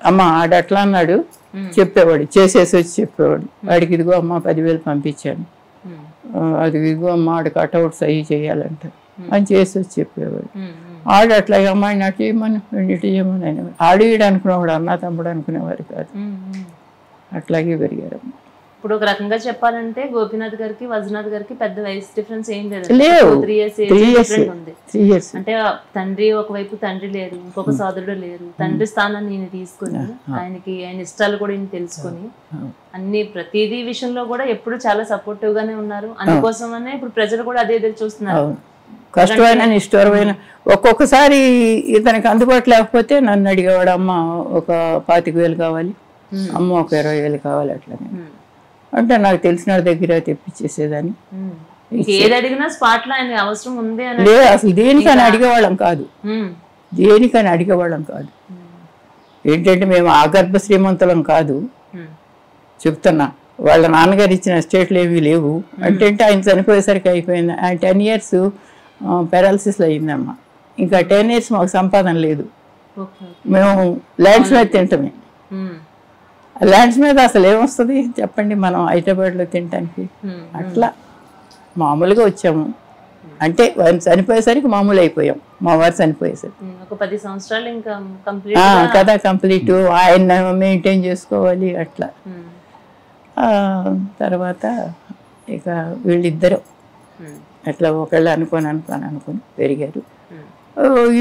అమ్మ ఆడట్లా అన్నాడు చెప్పేవాడు, చేసేసి వచ్చి చెప్పేవాడు. వాడికి ఇదిగో అమ్మ 10,000 పంపించాను, అది ఇదిగో అమ్మ ఆడ కట్అవుట్స్ అవి చేయాలంట అని చేసి వచ్చి చెప్పేవాడు. ఆడు అట్లాగే అమ్మాయిని అటు చేయమని ఇటు చేయమని అనేవాడు. ఆడిడు అనుకునేవాడు, అన్న తమ్ముడు అనుకునేవారు కాదు. అట్లాగే పెరిగారమ్మ. ఇప్పుడు ఒక రకంగా చెప్పాలంటే గోపీనాథ్ గారికి వజ్రనాథ్ గారికి పెద్ద వయసు డిఫరెన్స్ ఏం లేదు, 3 years ఉంది. 3 years. అంటే తండ్రి ఒకవైపు తండ్రి లేరు, ఇంకొక సోదరుడు లేరు. తండ్రి స్థానాన్ని ఈయన తీసుకుని ఆయనకి ఆయన ఇష్టాలు కూడా ఈయన తెలుసుకుని అన్ని ప్రతిదీ విషయంలో కూడా ఎప్పుడు చాలా సపోర్టివ్ గానే ఉన్నారు. అందుకోసమనే ఇప్పుడు ప్రజలు కూడా అదే ఎదురు చూస్తున్నారు. కష్టమైన ఇష్టమైన ఒక్కొక్కసారి ఇతనికి అందుబాటు లేకపోతే నన్ను అడిగేవాడు, అమ్మ ఒక 25,000 కావాలి, అమ్మ ఒక 20,000 కావాలి అట్లా అంటే నాకు తెలిసిన దగ్గర తెప్పించేసేదాన్ని. ఏది అడిగినా స్పాట్ లో ఆయన అవసరం ఉంది అని లేదు, అసలు దేనికని అడిగేవాళ్ళం కాదు, దేనికని అడిగేవాళ్ళం కాదు. ఏంటంటే మేము ఆగర్భ శ్రీమంతులం కాదు చెప్తున్నా. వాళ్ళ నాన్నగారు ఇచ్చిన ఎస్టేట్లు ఏమీ లేవు. అంటే ఆయన చనిపోయేసరికి అయిపోయింది. ఆయన 10 years పారాలసిస్లో అయిందమ్మా. ఇంకా 10 years మాకు సంపాదన లేదు. మేము ల్యాండ్స్ మీద తింటమే. ల్యాండ్స్ మీద అసలు ఏమొస్తుంది చెప్పండి మనం హైదరాబాద్లో తినటానికి. అట్లా మామూలుగా వచ్చాము. అంటే చనిపోయేసరికి మామూలు అయిపోయాం. మా వారు చనిపోయేసరికి ఒక 10 సంవత్సరాలు ఇంకా కదా కంప్లీట్. ఆయన మెయింటైన్ చేసుకోవాలి అట్లా. తర్వాత ఇక వీళ్ళిద్దరు అట్లా ఒకళ్ళు అనుకొని పెరిగారు.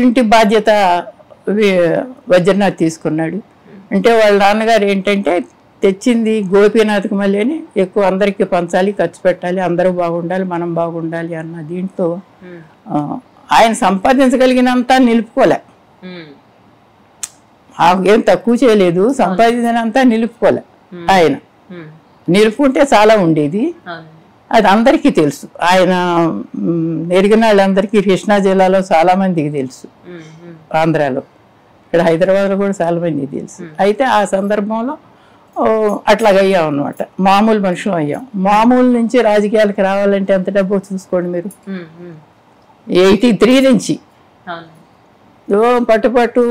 ఇంటి బాధ్యత వజ్రనాథ్ తీసుకున్నాడు. అంటే వాళ్ళ నాన్నగారు ఏంటంటే తెచ్చింది గోపీనాథ్కి మళ్ళీ ఎక్కువ అందరికీ పంచాలి, ఖర్చు పెట్టాలి, అందరూ బాగుండాలి, మనం బాగుండాలి అన్న దీంతో ఆయన సంపాదించగలిగినంత నిలుపుకోలే. ఏం తక్కువ చేయలేదు, సంపాదించినంత నిలుపుకోలే. ఆయన నిలుపుకుంటే చాలా ఉండేది. అది అందరికీ తెలుసు. ఆయన ఎరిగిన వాళ్ళందరికీ కృష్ణా జిల్లాలో చాలా మందికి తెలుసు, ఆంధ్రాలో, ఇక్కడ హైదరాబాద్లో కూడా చాలా మందికి తెలుసు. అయితే ఆ సందర్భంలో అట్లాగ అయ్యాం అనమాట. మామూలు మనుషులు అయ్యాం. మామూలు నుంచి రాజకీయాలకు రావాలంటే ఎంత డబ్బు చూసుకోండి మీరు. 83 నుంచి పట్టు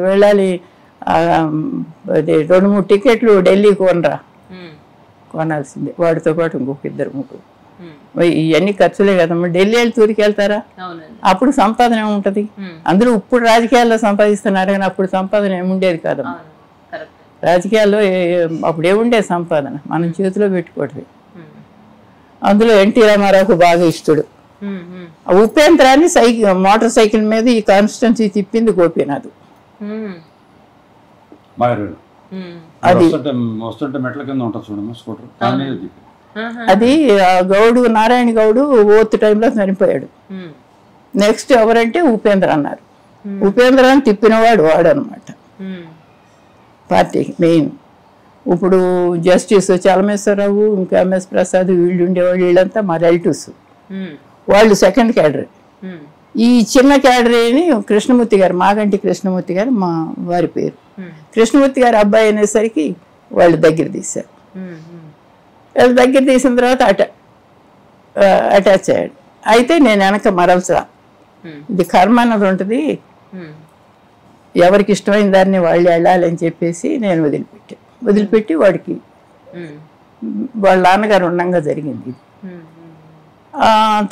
వెళ్ళాలి. 2-3 టికెట్లు ఢిల్లీ కొనాల్సిందే, వాడితో పాటు ఇంకొక 2-3. ఇవన్నీ ఖర్చులే కదమ్మా. ఢిల్లీ వెళ్ళి తూరికి వెళ్తారా? అప్పుడు సంపాదన ఏముంటది? అందులో ఇప్పుడు రాజకీయాల్లో సంపాదిస్తున్నారు కానీ అప్పుడు సంపాదన ఏముండేది కాదమ్మా. రాజకీయాల్లో అప్పుడు ఏముండేది సంపాదన? మనం చేతిలో పెట్టుకోవటమే. అందులో ఎన్టీ రామారావుకు బాగా ఇష్టడు. ఉపేంద్రాన్ని మోటార్ సైకిల్ మీద ఈ కాన్స్టిట్యున్సీ తిప్పింది గోపీనాథ్. అది అది గౌడు, నారాయణ గౌడు ఓత్ టైంలో చనిపోయాడు. నెక్స్ట్ ఎవరంటే ఉపేంద్ర అన్నారు. ఉపేంద్ర అని తిప్పినవాడు వాడు అనమాట పార్టీకి మెయిన్. ఇప్పుడు జస్టిస్ చలమేశ్వరరావు, ఇంకా ఎంఎస్ ప్రసాద్, వీళ్ళు ఉండేవాళ్ళు, వీళ్ళంతా మా రిలేటివ్స్. వాళ్ళు సెకండ్ క్యాడర్. ఈ చిన్న క్యాడరీని కృష్ణమూర్తి గారు, మాగంటి కృష్ణమూర్తి గారు మా వారి పేరు. కృష్ణమూర్తి గారు అబ్బాయి అనేసరికి వాళ్ళు దగ్గర తీశారు. వాళ్ళు దగ్గర తీసిన తర్వాత అటాచ్ అయ్యాడు. అయితే నేను వెనక మరల్సా, ఇది కర్మ అన్నది ఉంటుంది, ఎవరికి ఇష్టమైన దాన్ని వాళ్ళు వెళ్ళాలని చెప్పేసి నేను వదిలిపెట్టి వాడికి వాళ్ళ నాన్నగారు ఉండంగా జరిగింది.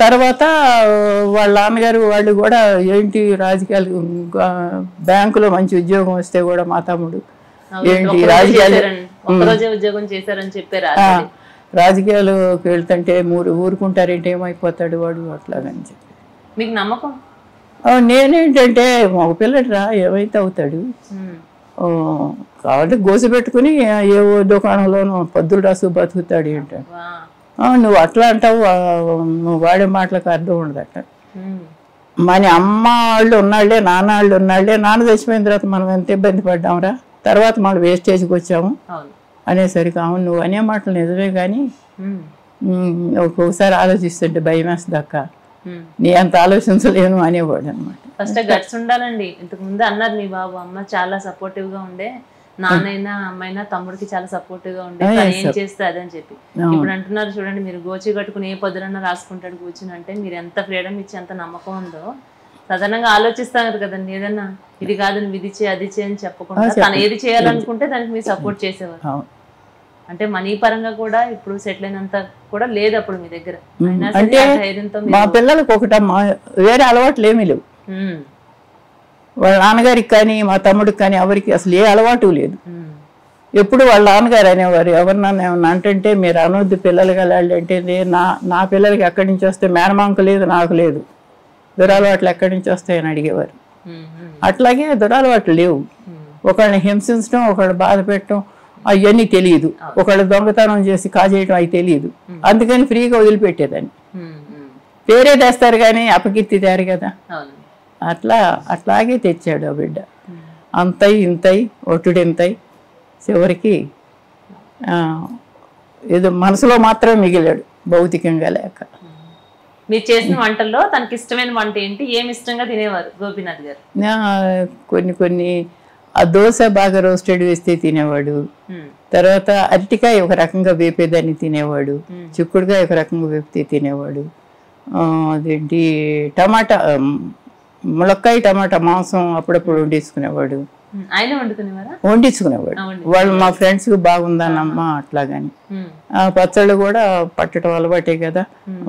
తర్వాత వాళ్ళ నాన్నగారు వాళ్ళు కూడా ఏంటి రాజకీయాలు, బ్యాంకులో మంచి ఉద్యోగం వస్తే కూడా మా తమ్ముడు ఏంటి రాజకీయాలు, ఒక్కరోజే ఉద్యోగం చేశారని చెప్పారు. రాజకీయాలకు వెళ్తుంటే ఊరుకుంటారేంటి, ఏమైపోతాడు వాడు అట్లాగని చెప్పి. మీకు నమ్మకం? నేనేంటంటే మగ పిల్లడురా, ఏమైతే అవుతాడు, కాబట్టి గోసి పెట్టుకుని ఏవో దుకాణంలోనూ పద్దులు రాసు బతుకుతాడు ఏంటంటే. నువ్వు అట్లా అంటావు, నువ్వు వాడే మాటలకు అర్థం ఉండదట. మన అమ్మ వాళ్ళు ఉన్నాళ్లే, నాన్న వాళ్ళు ఉన్నాళ్లే, నాన్న చచ్చిపోయిన తర్వాత మనం ఎంత ఇబ్బంది పడ్డాంరా, తర్వాత మనం వేస్టేజ్కి వచ్చాము అనేసరికి అవును నువ్వు అనే మాటలు నిజమే, కానీ ఒక్కొక్కసారి ఆలోచిస్తుంటే భయం వేస్తుందక్క, నీ అంత ఆలోచించలేను అనేవాడు అనమాట. ఫస్ట్ గట్స్ ఉండాలండి. ఇంతకు ముందు అన్నారు మీ బాబు, అమ్మ చాలా సపోర్టివ్ గా ఉండే, నాన్నైనా అమ్మైనా తమ్ముడికి చాలా సపోర్టివ్ గా ఉండే, ఏం చేస్తే అదని చెప్పి. ఇప్పుడు అంటున్నారు చూడండి, మీరు గోచి కట్టుకుని ఏ పొద్దునన్నా రాసుకుంటాడు కూర్చుని అంటే మీరు ఎంత ఫ్రీడమ్ ఇచ్చి ఎంత నమ్మకం ఉందో. సాధారణంగా ఆలోచిస్తారు కదండి, ఏదన్నా ఇది కాదు నువ్వు ఇది చేయి అది చేయి అని చెప్పకుండా తను ఏది చేయాలనుకుంటే దానికి మీరు సపోర్ట్ చేసేవారు. అంటే మనీ పరంగా కూడా ఇప్పుడు సెటిల్ అయినంత కూడా లేదు అప్పుడు మీ దగ్గర. అంటే మా పిల్లలకు ఒకటమ్మా వేరే అలవాట్లు ఏమీ లేవు. వాళ్ళ నాన్నగారికి కానీ మా తమ్ముడికి కానీ ఎవరికి అసలు ఏ అలవాటు లేదు. ఎప్పుడు వాళ్ళ నాన్నగారు అనేవారు, ఎవరినన్నా ఏమన్నా అంటే మీరు అనొద్దు పిల్లలు కలాలి అంటే, నా పిల్లలకి ఎక్కడి నుంచి వస్తే మేనమాంకు లేదు, నాకు లేదు, దురలవాట్లు ఎక్కడి నుంచి వస్తాయని అడిగేవారు. అట్లాగే దురలవాట్లు లేవు. ఒకళ్ళని హింసించడం, ఒకళ్ళు బాధ పెట్టడం అవన్నీ తెలియదు, ఒకళ్ళు దొంగతనం చేసి కాజేయడం అవి తెలియదు. అందుకని ఫ్రీగా వదిలిపెట్టేదాన్ని. పేరే తెస్తారు కానీ అపకీర్తి తేరు కదా, అట్లాగే తెచ్చాడు ఆ బిడ్డ. అంతై ఇంతై ఒట్టుడింతై చివరికి ఏదో మనసులో మాత్రమే మిగిలాడు, భౌతికంగా లేక. మీరు చేసిన వంటల్లో తనకి ఇష్టమైన వంట ఏంటి, ఏమి ఇష్టంగా తినేవారు గోపీనాథ్ గారు? కొన్ని ఆ దోశ బాగా రోస్టెడ్ వేస్తే తినేవాడు. తర్వాత అరటికాయ ఒక రకంగా వేపేదాన్ని తినేవాడు, చిక్కుడుకాయ ఒక రకంగా వేపితే తినేవాడు. అదేంటి టమాటా, ములక్కాయ టమాటా మాంసం అప్పుడప్పుడు వండించుకునేవాడు. వండించుకునేవాడు. వాళ్ళు మా ఫ్రెండ్స్ బాగుందానమ్మా అట్లాగని. పచ్చళ్ళు కూడా పట్టడం అలవాటే కదా,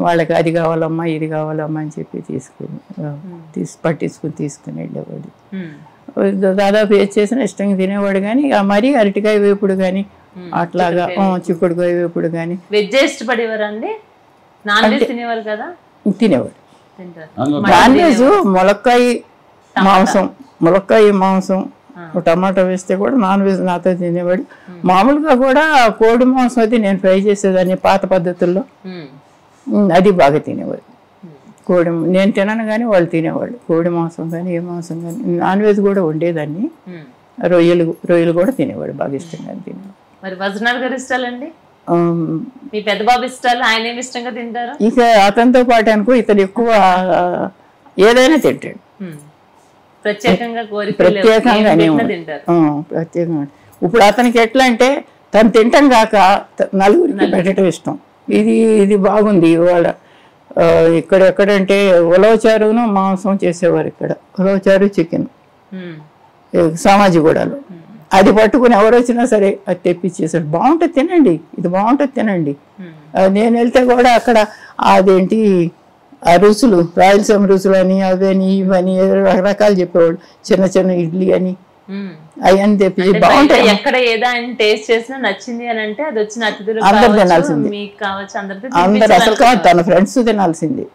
వాళ్ళకి అది కావాలమ్మా ఇది కావాలమ్మా అని చెప్పి పట్టించుకుని తీసుకుని వెళ్ళేవాడు. దాదాపు ఏది చేసినా ఇష్టంగా తినేవాడు. కానీ మరీ అరటికాయ వేపుడు కానీ అట్లాగా చిక్కుడుకాయ వేపుడు కానీ. వెజ్ ఇష్టపడేవారు అండి? నాన్ వెజ్ తినేవారు కదా? తినేవాడు. నాన్ వెజ్ ములక్కాయ మాంసం టమాటా వేస్తే కూడా నాన్ వెజ్ నాతో తినేవాడు. మామూలుగా కూడా కోడి మాంసం అయితే నేను ఫ్రై చేసేదాన్ని పాత పద్ధతుల్లో, అది బాగా తినేవాడు. కోడి నేను తినను కానీ వాళ్ళు తినేవాళ్ళు, కోడి మాంసం కానీ ఏ మాంసం కానీ. నాన్ వెజ్ కూడా వండేదాన్ని. రొయ్యలు కూడా తినేవాడు, బాగా ఇష్టంగా తినేవాడు. మరి వజనాల్ గారు ఇష్టాలండి? మీ పెద్ద బాబు ఇష్టాలు ఆయన ఏమి ఇష్టంగా తింటారు? ఇక అతనితో పాటు అనుకో ఇతను ఎక్కువ ఏదైనా తింటాడు. ప్రత్యేకంగా ప్రత్యేకంగా. ఇప్పుడు అతనికి ఎట్లా అంటే తను తింటాం కాక నలుగురికి పెట్టడం ఇష్టం. ఇది బాగుంది ఇవాళ. ఎక్కడంటే ఉలవచారును మాంసం చేసేవారు ఇక్కడ, ఉలవచారు చికెన్ సామాజిగూడలో. అది పట్టుకుని ఎవరు వచ్చినా సరే అది తెప్పించేసాడు. బాగుంటుంది తినండి, ఇది బాగుంటుంది తినండి. నేను వెళ్తే కూడా అక్కడ అదేంటి ఆ రుచులు, రాయలసీమ రుచులు అని అవని ఇవని రకరకాలు చెప్పేవాడు. చిన్న చిన్న ఇడ్లీ అని అవన్నీ తెప్పి బాగుంటాయి. ఎక్కడ ఏదైనా టేస్ట్ చేసినా నచ్చింది అని అంటే అది వచ్చిన అతిథులు అందరు తినాల్సింది. అందరు అసలు కాదు, తన ఫ్రెండ్స్ తినాల్సింది,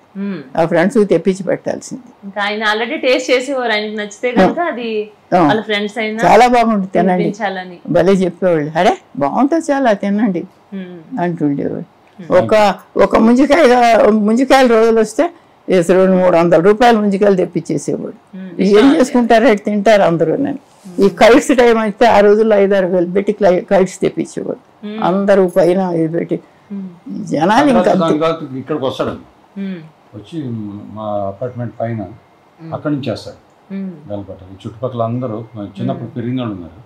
ఆ ఫ్రెండ్స్ తెప్పించి పెట్టాల్సింది. ఆయన ఆల్రెడీ టేస్ట్ చేసేవారు, ఆయనకి నచ్చితే కనుక అది వాళ్ళ ఫ్రెండ్స్ అయినా చాలా బాగుంటుంది తినండి భలే చెప్పేవాళ్ళు. అరే బాగుంటుంది చాలా తినండి అంటుండేవాడు. ఒక ముంజికాయల రోజులు వస్తే 200-300 రూపాయలు ముంజికాయలు తెప్పించేసేవాడు. ఏం చేసుకుంటారు, తింటారు అందరూ. నేను ఈ కైట్స్ టైం అయితే ఆ రోజుల్లో 5-6 వేలు పెట్టి కైట్స్ తెప్పించేవాడు. అందరూ పైన ఇది పెట్టి జనాలు ఇంకా ఇక్కడికి వస్తాడు, వచ్చి మా అపార్ట్మెంట్ పైన అక్కడి నుంచి వస్తాడు గల్పట్ట. చుట్టుపక్కల అందరూ చిన్నప్పుడు పెరిగిన వాళ్ళు ఉన్నారు,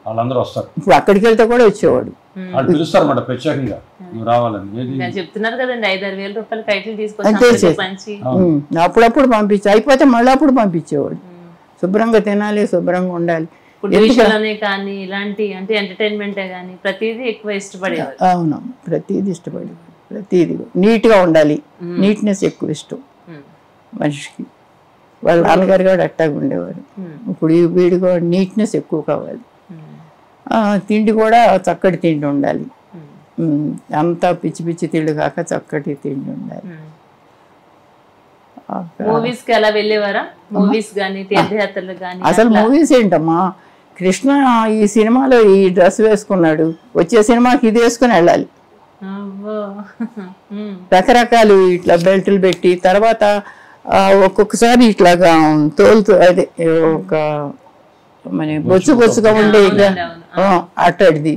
వాళ్ళందరూ వస్తారు. ఇప్పుడు అక్కడికి వెళ్తే కూడా వచ్చేవాడు. వాళ్ళు పిలుస్తారు అన్నమాట ప్రత్యేకంగా, నువ్వు రావాలని. చెప్తున్నారు కదండి 5-6 వేల రూపాయలు కైట్లు తీసుకొచ్చి అప్పుడప్పుడు పంపించి అయిపోతే మళ్ళీ అప్పుడు పంపించేవాడు. శుభ్రంగా తినాలి, శుభ్రంగా ఉండాలి. కానీ ఇలాంటి అంటే ఎంటర్టైన్మెంటే కానీ ప్రతిదీ ఎక్కువ ఇష్టపడేవారు. అవును, ప్రతిదీ ఇష్టపడేవాడు. ప్రతిదీ నీట్గా ఉండాలి. నీట్నెస్ ఎక్కువ ఇష్టం మనిషికి. వాళ్ళ నాన్నగారు కూడా అట్టాగా ఉండేవారు. ఇప్పుడు వీడు కూడా నీట్నెస్ ఎక్కువ కావాలి. తిండి కూడా చక్కటి తిండి ఉండాలి. అంతా పిచ్చి పిచ్చి తిండి కాక చక్కటి తిండి ఉండాలి. మూవీస్ కి అలా వెళ్ళేవారా? మూవీస్ గానీ తీర్థయాత్రలు గానీ? అసలు మూవీస్ ఏంటమ్మా, కృష్ణ ఈ సినిమాలో ఈ డ్రెస్ వేసుకున్నాడు, వచ్చే సినిమాకి ఇది వేసుకుని వెళ్ళాలి. రకరకాలు ఇట్లా బెల్టులు పెట్టి, తర్వాత ఒక్కొక్కసారి ఇట్లాగా తోలుతూ అదే ఒక మన బొచ్చుగా ఉండే అట్టడిది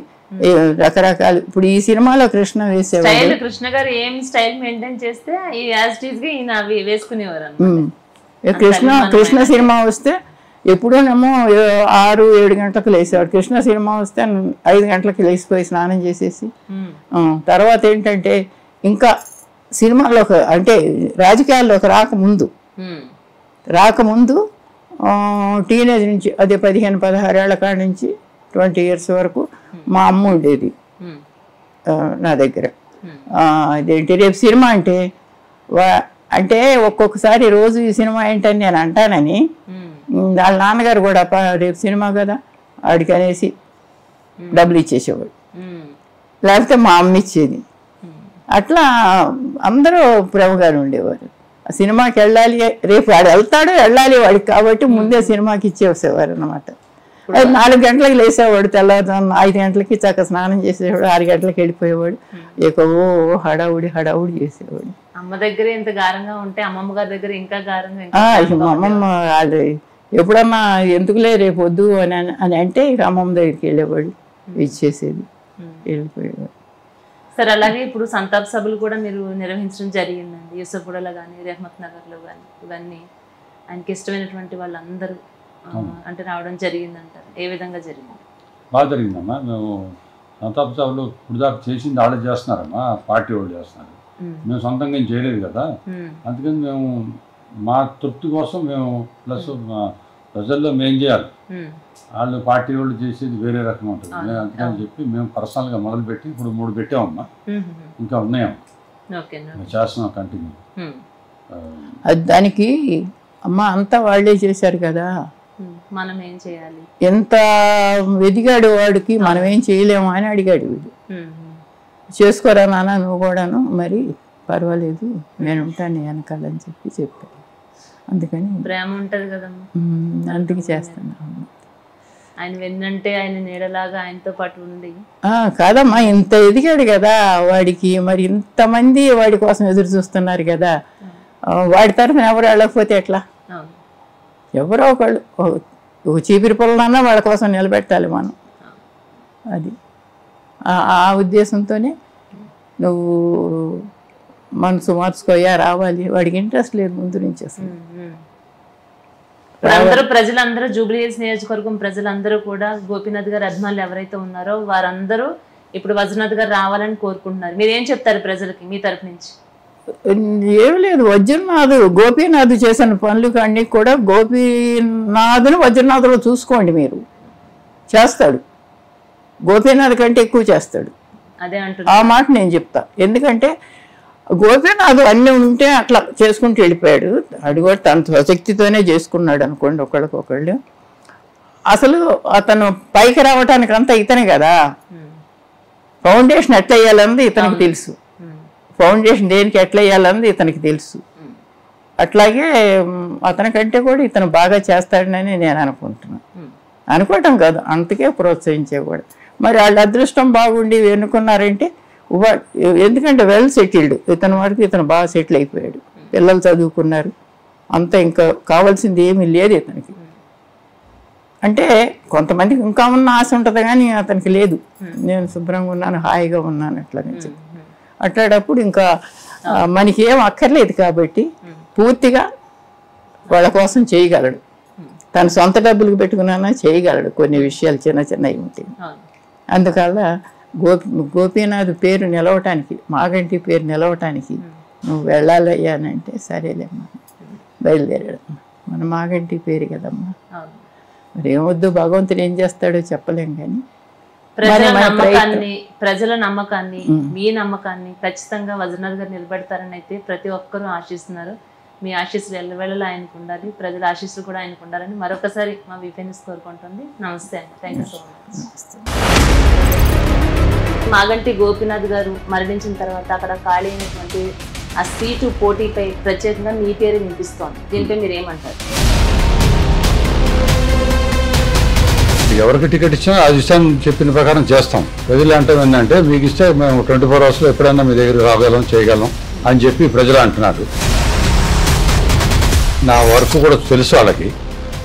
రకరకాలు. ఇప్పుడు ఈ సినిమాలో కృష్ణ వేసేవాడు. కృష్ణ గారు ఏం స్టైల్ మెయింటైన్ చేస్తే వేసుకునేవారు. కృష్ణ సినిమా వస్తే ఎప్పుడోనేమో 6-7 గంటలకు లేసేవాడు. కృష్ణ సినిమా వస్తే 5 గంటలకు లేచిపోయి స్నానం చేసేసి, తర్వాత ఏంటంటే ఇంకా సినిమాలోకి అంటే రాజకీయాల్లోకి రాకముందు టీనేజ్ నుంచి అదే 15-16 ఏళ్ల కాడ నుంచి 20 years వరకు మా అమ్మ ఉండేది నా దగ్గర. అదేంటి రేపు సినిమా అంటే అంటే ఒక్కొక్కసారి రోజు ఈ సినిమా ఏంటని నేను అంటానని వాళ్ళ నాన్నగారు కూడా రేపు సినిమా కదా ఆడికి అనేసి డబ్బులు ఇచ్చేసేవాడు, లేకపోతే మా అమ్మ ఇచ్చేది. అట్లా అందరూ ప్రేమగారు ఉండేవారు. ఆ సినిమాకి వెళ్ళాలి, రేపు వాడు వెళ్ళాలి వాడికి కాబట్టి ముందే సినిమాకి ఇచ్చేసేవారు అనమాట. 4 గంటలకు లేసేవాడు, తెల్లవారుజామున 5 గంటలకి చక్క స్నానం చేసేవాడు, 6 గంటలకు వెళ్ళిపోయేవాడు. ఏకో హడావుడి చేసేవాడు. అమ్మ దగ్గర ఇంత గారంగా ఉంటే అమ్మమ్మ గారి దగ్గర ఇంకా గారంగా. మా అమ్మమ్మ వాళ్ళు ఎప్పుడన్నా ఎందుకులే రేపు వద్దు అని అంటే ఇక అమ్మమ్మ దగ్గరికి వెళ్ళేవాడు, ఇచ్చేసేది, వెళ్ళిపోయేవాడు. సరే, అలాగే ఇప్పుడు సంతాప సభలు కూడా మీరు నిర్వహించడం జరిగిందండి. యూసఫ్గూడలో కానీ రెహమత్ నగర్లో కానీ ఇవన్నీ ఆయనకి ఇష్టమైనటువంటి వాళ్ళందరూ అంటే రావడం జరిగిందంటారు. ఏ విధంగా జరిగింది? బాగా జరిగిందమ్మా. మేము సంతాప సభలు ఇప్పుడు దాకా చేసింది వాళ్ళే చేస్తున్నారమ్మా, పార్టీ వాళ్ళు చేస్తున్నారు. మేము సొంతంగా ఏం చేయలేదు కదా, అందుకని మేము మా తృప్తి కోసం మేము ప్లస్ ప్రజల్లో మేము చేయాలి. వాళ్ళు పార్టీ వాళ్ళు చేసేది వేరే రకంగా ఉంటుంది. మేము అందుకని చెప్పి మేము పర్సనల్గా మొదలుపెట్టి ఇప్పుడు 3 పెట్టామమ్మా, ఇంకా ఉన్నాయమ్మా, చేస్తున్నాం కంటిన్యూ. దానికి అమ్మ అంతా వాళ్ళే చేశారు కదా, మనం ఏం చేయాలి? ఎంత ఎదిగాడు వాడికి, మనం ఏం చేయలేము అని అడిగాడు వీడు. చేసుకోరా నాన్న నువ్వు కూడాను, మరి పర్వాలేదు నేను ఉంటాను వెనకాలని చెప్పాడు. అందుకని ప్రేమ ఉంటుంది కదమ్మా, అందుకే చేస్తాను. ఆయన వెన్నంటే ఆయన నీడలాగా ఆయనతో పాటు ఉంది. కాదమ్మా, ఇంత ఎదిగాడు కదా వాడికి, మరి ఇంతమంది వాడి కోసం ఎదురు చూస్తున్నారు కదా, వాడి తరఫున ఎవరు వెళ్ళకపోతే ఎట్లా? ఎవరో ఒకళ్ళు ఒక చీపిరి పొలన్నా వాళ్ళ కోసం నిలబెట్టాలి మనం. అది ఆ ఉద్దేశంతోనే నువ్వు మనసు మార్చుకోయా రావాలి. వాడికి ఇంట్రెస్ట్ లేదు ముందు నుంచి అసలు. ప్రజలందరూ జూబ్లీ హిల్స్ నియోజకవర్గం ప్రజలందరూ కూడా గోపీనాథ్ గారు అభిమానులు ఎవరైతే ఉన్నారో వారందరూ ఇప్పుడు వజ్రనాథ్ గారు రావాలని కోరుకుంటున్నారు. మీరేం చెప్తారు ప్రజలకి మీ తరఫు నుంచి? ఏమి లేదు, గోపీనాథ్ చేసిన పనులు అన్నీ కూడా గోపీనాథ్ను వజ్రనాథ్లో చూసుకోండి, మీరు చేస్తాడు. గోపీనాథ్ కంటే ఎక్కువ చేస్తాడు. అదే అంటున్నా, ఆ మాట నేను చెప్తా. ఎందుకంటే గోపీనాథ్ అన్నీ ఉంటే అట్లా చేసుకుంటూ వెళ్ళిపోయాడు. అది కూడా తన స్వశక్తితోనే చేసుకున్నాడు అనుకోండి ఒకళ్ళకొకళ్ళు. అసలు అతను పైకి రావటానికి అంతా ఇతనే కదా, ఫౌండేషన్ ఎట్లా వేయాలన్నది ఇతనికి తెలుసు. ఫౌండేషన్ దేనికి ఎట్లా వేయాలన్నది ఇతనికి తెలుసు. అట్లాగే అతనికంటే కూడా ఇతను బాగా చేస్తాడని నేను అనుకోవటం కాదు, అందుకే ప్రోత్సహించేవాడు. మరి వాళ్ళ అదృష్టం బాగుండి ఎన్నుకున్నారంటే ఎందుకంటే వెల్ సెటిల్డ్ ఇతను వాడికి, ఇతను బాగా సెటిల్ అయిపోయాడు, పిల్లలు చదువుకున్నారు, అంతా ఇంకా కావాల్సింది ఏమీ లేదు ఇతనికి. అంటే కొంతమందికి ఇంకా ఉన్న ఆశ ఉంటుంది కానీ అతనికి లేదు. నేను శుభ్రంగా ఉన్నాను, హాయిగా ఉన్నాను అట్లని చెప్పి. అట్లాడప్పుడు ఇంకా మనకి ఏం అక్కర్లేదు కాబట్టి పూర్తిగా వాళ్ళ కోసం చేయగలడు. తన సొంత డబ్బులకు పెట్టుకున్నా చేయగలడు, కొన్ని విషయాలు చిన్నవి ఉంటాయి. అందువల్ల గోపీనాథ్ పేరు నిలవటానికి, మాగంటి పేరు నిలవటానికి నువ్వు వెళ్ళాలయ్యా అని అంటే సరేలేమ్మా బయలుదేరాడమ్మా. మన మాగంటి పేరు కదమ్మా, మరి ఏమొద్దు, భగవంతుడు ఏం చేస్తాడో చెప్పలేం కానీ ప్రజల నమ్మకాన్ని మీ నమ్మకాన్ని ఖచ్చితంగా వజనర్ గారు నిలబెడతారని అయితే ప్రతి ఒక్కరూ ఆశిస్తున్నారు. మీ ఆశీస్సులు ఎల్లవేళలా ఆయనకు ఉండాలి, ప్రజల ఆశీస్సులు కూడా ఆయనకు ఉండాలని మరొకసారి మా విఫెన్స్ కోరుకుంటుంది. నమస్తే అండి, thank you so much. Maganti Gopinath గారు మరణించిన తర్వాత అక్కడ ఖాళీ అయినటువంటి ఆ సీటు పోటీపై ప్రత్యేకంగా మీ పేరు వినిపిస్తోంది. దీనిపై మీరు ఏమంటారు? ఎవరికి టికెట్ ఇచ్చినా అది ఇష్టం చెప్పిన ప్రకారం చేస్తాం. ప్రజలు అంటే ఏంటంటే మీకు ఇస్తే మేము 24 hours ఎప్పుడైనా మీ దగ్గర రాగలం చేయగలం అని చెప్పి ప్రజలు అంటున్నారు. నా వర్క్ కూడా తెలుసు వాళ్ళకి.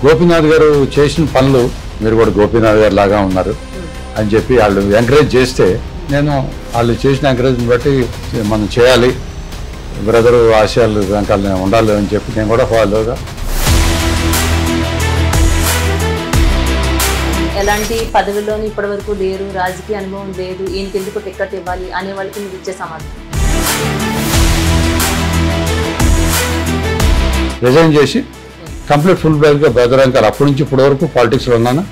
గోపీనాథ్ గారు చేసిన పనులు మీరు కూడా గోపీనాథ్ గారు లాగా ఉన్నారు అని చెప్పి వాళ్ళు ఎంకరేజ్ చేస్తే నేను వాళ్ళు చేసిన ఎంకరేజ్ని బట్టి మనం చేయాలి, బ్రదరు ఆశయాలు వెనకాల ఉండాలి అని చెప్పి నేను కూడా ఫాలోగా. ఎలాంటి పదవిలోని ఇప్పటి వరకు లేరు, రాజకీయ అనుభవం లేదు, ఈయనకి ఎందుకు టికెట్ ఇవ్వాలి అనే వాళ్ళకి మీరు ఇచ్చే సమాధానం? రిజైన్ చేసి కంప్లీట్ ఫుల్ బ్యాక్గా బ్రదర్ వెనకాల అప్పటి నుంచి ఇప్పటి వరకు పాలిటిక్స్లో ఉన్నాను.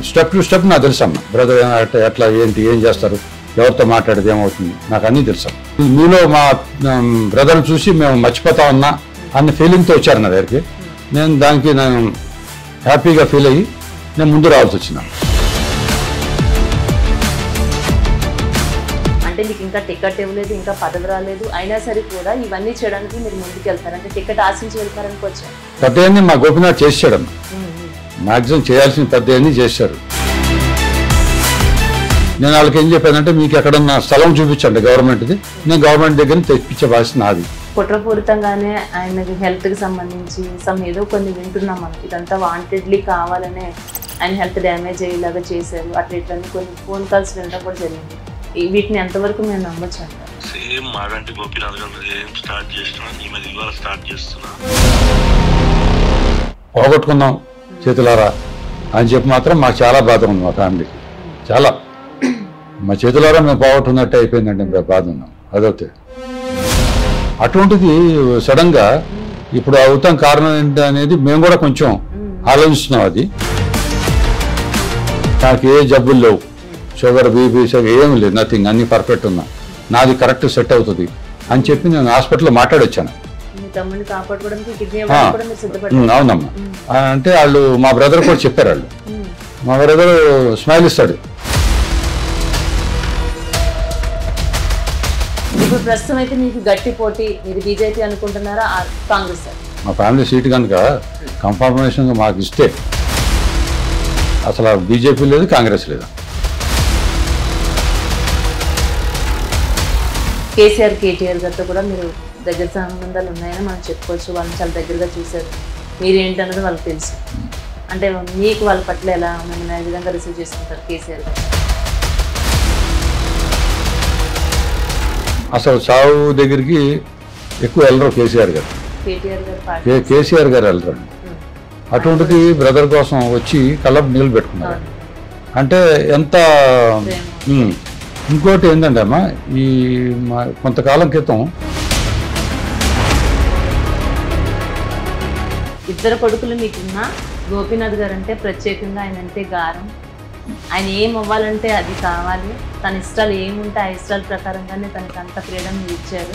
స్టెప్ టు స్టెప్ నాకు తెలుసమ్మా. బ్రదర్ ఎట్లా ఏంటి ఏం చేస్తారు, ఎవరితో మాట్లాడేది ఏమవుతుంది నాకు అన్నీ తెలుసు. మీలో మా బ్రదర్ని చూసి మేము మర్చిపోతా ఉన్నా అన్న ఫీలింగ్తో వచ్చారు నా దగ్గరికి. దానికి నేను హ్యాపీగా ఫీల్ అయ్యి నేను ముందు రావాల్సి వచ్చిన. అంటే మీకు ఇంకా టికెట్ ఇవ్వలేదు, ఇంకా పదవి రాలేదు, అయినా సరే కూడా ఇవన్నీ చేయడానికి మీరు ముందుకు వెళ్తారు. అంటే టికెట్ ఆశించి వెళ్తారనుకోవచ్చు. పెద్దయన్ని మా గోపీనాథ్ చేసాడమ్మా. మ్యాక్సిమం చేయాల్సిన పెద్దయన్ని చేశారు. నేను వాళ్ళకి ఏం చెప్పానంటే మీకు ఎక్కడన్నా స్థలం చూపించండి గవర్నమెంట్ది, నేను గవర్నమెంట్ దగ్గర తెప్పించే బాధ్యత నాది. కుట్రపూరితంగానే ఆయనకి హెల్త్కి సంబంధించి ఏదో కొన్ని వింటున్నాం మనం. ఇదంతా వాంటెడ్లీ కావాలనే ఆయన హెల్త్ డ్యామేజ్ అయ్యేలాగా చేశారు, అట్లా ఇట్లన్నీ కొన్ని ఫోన్ కాల్స్ వినడం కూడా జరిగింది. వీటిని ఎంతవరకు మేము నమ్మొచ్చు అంటారు? సేమ్ మాగంటి గోపీనాథ్ గారు ఏం స్టార్ట్ చేస్తున్నా ఈ మధ్య ఇవాళ స్టార్ట్ చేస్తున్నా. పోగొట్టుకున్నాం చేతులారా అని చెప్పి మాత్రం మాకు చాలా బాధ ఉంది. మా ఫ్యామిలీ చాలా మా చేతులారా మేము పోగొట్టుకున్నట్టు అయిపోయిందండి. మేము బాధ ఉన్నాం. అదొకటి. అటువంటిది సడన్గా ఇప్పుడు అవుతాం కారణం ఏంటి అనేది మేము కూడా కొంచెం ఆలోచిస్తున్నాం. అది నాకు ఏ జబ్బులు లేవు, షుగర్ బీపీ ఏమి లేదు, నథింగ్, అన్ని పర్ఫెక్ట్ ఉన్నా, నాది కరెక్ట్ సెట్ అవుతుంది అని చెప్పి నేను హాస్పిటల్లో మాట్లాడొచ్చాను. అవునమ్మా. అంటే వాళ్ళు మా బ్రదర్ కూడా చెప్పారు. వాళ్ళు మా బ్రదర్ స్మైల్ ఇస్తాడు. ఇప్పుడు ప్రస్తుతం అయితే మీకు గట్టి పోటీ, మీరు బీజేపీ అనుకుంటున్నారా కాంగ్రెస్? మా ఫ్యామిలీ సీట్ కనుక కన్ఫర్మేషన్ మాకు ఇస్తే అసలు బీజేపీ లేదు, కాంగ్రెస్ లేదు. కేసీఆర్ కేటీఆర్ గారితో కూడా మీరు దగ్గర సంబంధాలు ఉన్నాయని మనం చెప్పుకోవచ్చు. వాళ్ళని చాలా దగ్గరగా చూశారు. మీరు ఏంటన్నది వాళ్ళకి తెలుసు. అంటే మీకు వాళ్ళ పట్ల ఎలా మేము ఏ విధంగా రిసీవ్ చేసుకుంటారు కేసీఆర్ గారు? అసలు సావు దగ్గరికి ఎక్కువ వెళ్ళరు కేసీఆర్ గారు. కేసీఆర్ గారు వెళ్ళరు. అటువంటిది బ్రదర్ కోసం వచ్చి కళ్ళకు నీళ్ళు పెట్టుకున్నారు. అంటే ఎంత. ఇంకోటి ఏంటంటే అమ్మా, ఈ కొంతకాలం క్రితం ఇద్దరు కొడుకులు మీకున్నా గోపీనాథ్ గారు అంటే ప్రత్యేకంగా ఆయన అంటే గారం. ఆయన ఏం అవ్వాలంటే అది కావాలి, తన ఇష్టాలు ఏముంటే ఆ ఇష్టాల ప్రకారంగానే తనకి అంత ఫ్రీడమ్ ఇచ్చారు.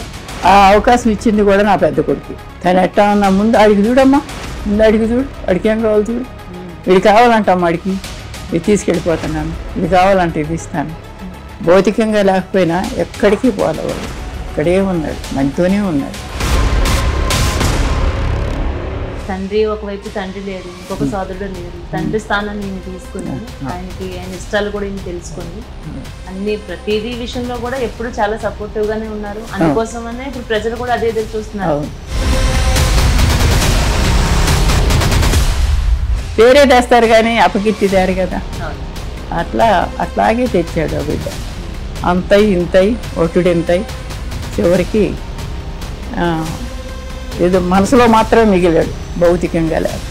ఆ అవకాశం ఇచ్చింది కూడా నా పెద్ద కొడుకు. తను ఎట్టా ఉన్నా ముందు అడిగి చూడమ్మా, ముందు అడిగి చూడు, అడిగి ఏం కావాలి చూడు, ఇది కావాలంటమ్మా, అడిగి ఇది తీసుకెళ్ళిపోతున్నాను, ఇది కావాలంటే ఇది ఇస్తాను. భౌతికంగా లేకపోయినా ఎక్కడికి పోలేవాడు, ఇక్కడే ఉన్నాడు, మనతోనే ఉన్నాడు. తండ్రి ఒకవైపు తండ్రి లేరు, ఇంకొక సోదరుడు లేరు. తండ్రి స్థానాన్ని నేను తీసుకున్నాను. ఆయనకి ఆయన ఇష్టాలు కూడా నేను తెలుసుకుని అన్ని ప్రతిదీ విషయంలో కూడా ఎప్పుడు చాలా సపోర్టివ్ గానే ఉన్నారు. అందుకోసమనే ఇప్పుడు ప్రజలు కూడా అదే ఎదురు చూస్తున్నారు. పేరే తెస్తారు కానీ అపకీర్తిదారు కదా, అట్లాగే తెచ్చాడు ఆ బిడ్డ. అంతై ఇంతై ఒట్టుడింతై చివరికి ఏదో మనసులో మాత్రమే మిగిలాడు, భౌతికంగా లేక.